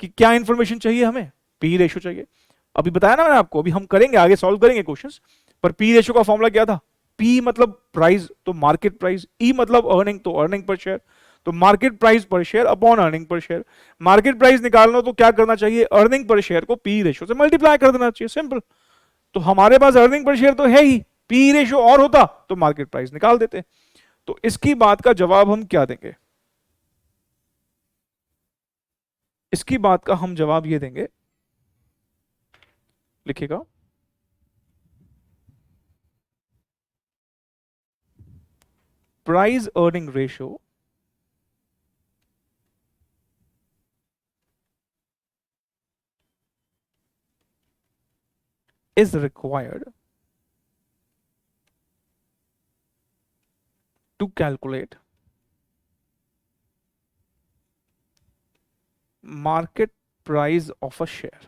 कि क्या इंफॉर्मेशन चाहिए हमें? पी रेशियो चाहिए। अभी बताया ना मैंने आपको, अभी हम करेंगे आगे सॉल्व करेंगे क्वेश्चंस। पर पी रेशियो का फॉर्मूला क्या था? पी मतलब प्राइस तो मार्केट प्राइस, ई मतलब अर्निंग तो अर्निंग पर शेयर, तो market price per share upon earning per share. Market price निकालना तो क्या करना चाहिए? अर्निंग पर शेयर को पी रेशियो से मल्टीप्लाई कर देना चाहिए, सिंपल। तो हमारे पास अर्निंग पर शेयर तो है ही, पी रेशियो और होता तो मार्केट प्राइस निकाल देते। तो इसकी बात का जवाब हम क्या देंगे? इसकी बात का हम जवाब ये देंगे, लिखिएगा price earning ratio is required to calculate market price of a share।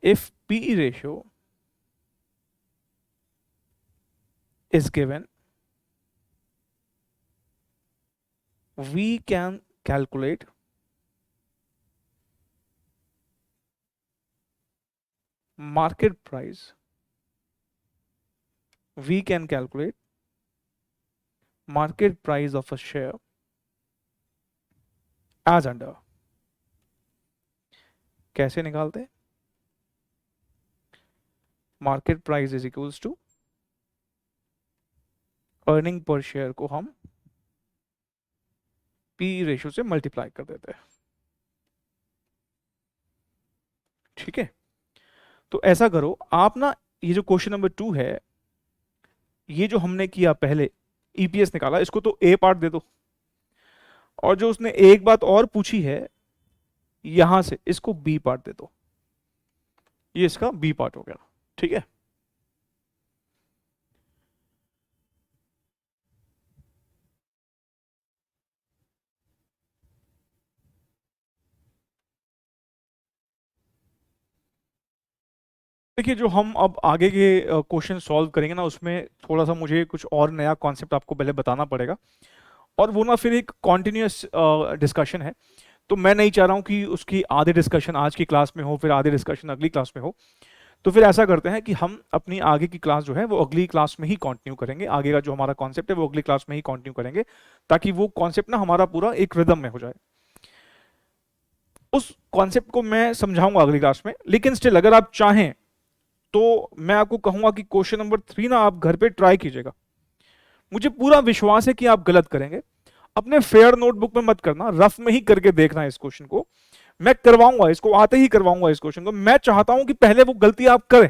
if PE ratio is given, we can calculate market price. We can calculate market price of a share as under. कैसे निकालते हैं? Market price is equals to earning per share को हम P ratio से multiply कर देते हैं। ठीक है, तो ऐसा करो आप ना, ये जो क्वेश्चन नंबर 2 है, ये जो हमने किया पहले ईपीएस निकाला, इसको तो ए पार्ट दे दो, और जो उसने एक बात और पूछी है यहां से, इसको बी पार्ट दे दो। ये इसका बी पार्ट हो गया। ठीक है, देखिए जो हम अब आगे के क्वेश्चन सॉल्व करेंगे ना, उसमें थोड़ा सा मुझे कुछ और नया कॉन्सेप्ट आपको पहले बताना पड़ेगा, और वो ना फिर एक कॉन्टिन्यूस डिस्कशन है। तो मैं नहीं चाह रहा हूँ कि उसकी आधे डिस्कशन आज की क्लास में हो, फिर आधे डिस्कशन अगली क्लास में हो। तो फिर ऐसा करते हैं कि हम अपनी आगे की क्लास जो है वो अगली क्लास में ही कंटिन्यू करेंगे। आगे का जो हमारा कॉन्सेप्ट है वो अगली क्लास में ही कंटिन्यू करेंगे, ताकि वो कॉन्सेप्ट ना हमारा पूरा एक रिदम में हो जाए। उस कॉन्सेप्ट को मैं समझाऊंगा अगली क्लास में, लेकिन स्टिल अगर आप चाहें तो मैं आपको कहूंगा कि क्वेश्चन नंबर 3 ना आप घर पे ट्राई कीजिएगा। मुझे पूरा विश्वास है कि आप गलत करेंगे। अपने फेयर नोटबुक में मत करना, रफ में ही करके देखना इस क्वेश्चन को। मैं करवाऊंगा, इसको आते ही करवाऊंगा इस क्वेश्चन को। मैं चाहता हूं कि पहले वो गलती आप करें,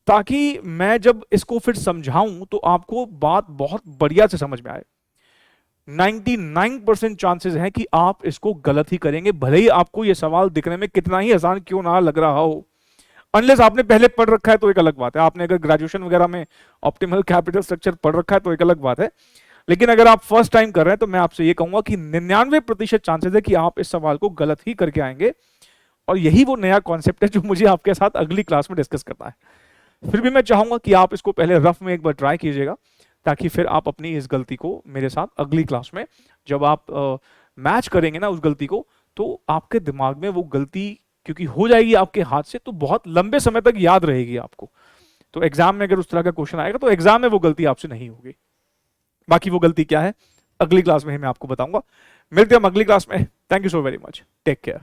ताकि मैं जब इसको फिर समझाऊं तो आपको बात बहुत बढ़िया से समझ में आए। 99% चांसेस हैं कि आप इसको गलत ही करेंगे, भले ही आपको यह सवाल दिखने में कितना ही आसान क्यों ना लग रहा हो। अनलेस आपने पहले पढ़ रखा है तो एक अलग बात है, आपने अगर ग्रेजुएशन वगैरह में ऑप्टिमल कैपिटल स्ट्रक्चर पढ़ रखा है तो एक अलग बात है। लेकिन अगर आप फर्स्ट टाइम कर रहे हैं तो मैं आपसे ये कहूंगा कि 99% चांसेस है कि आप इस सवाल को गलत ही करके आएंगे, और यही वो नया कॉन्सेप्ट है जो मुझे आपके साथ अगली क्लास में डिस्कस करना है। फिर भी मैं चाहूंगा कि आप इसको पहले रफ में एक बार ट्राई कीजिएगा, ताकि फिर आप अपनी इस गलती को मेरे साथ अगली क्लास में जब आप मैच करेंगे ना उस गलती को, तो आपके दिमाग में वो गलती क्योंकि हो जाएगी आपके हाथ से, तो बहुत लंबे समय तक याद रहेगी आपको। तो एग्जाम में अगर उस तरह का क्वेश्चन आएगा तो एग्जाम में वो गलती आपसे नहीं होगी। बाकी वो गलती क्या है अगली क्लास में ही मैं आपको बताऊंगा। मिलते हैं हम अगली क्लास में। Thank you so very much, take care.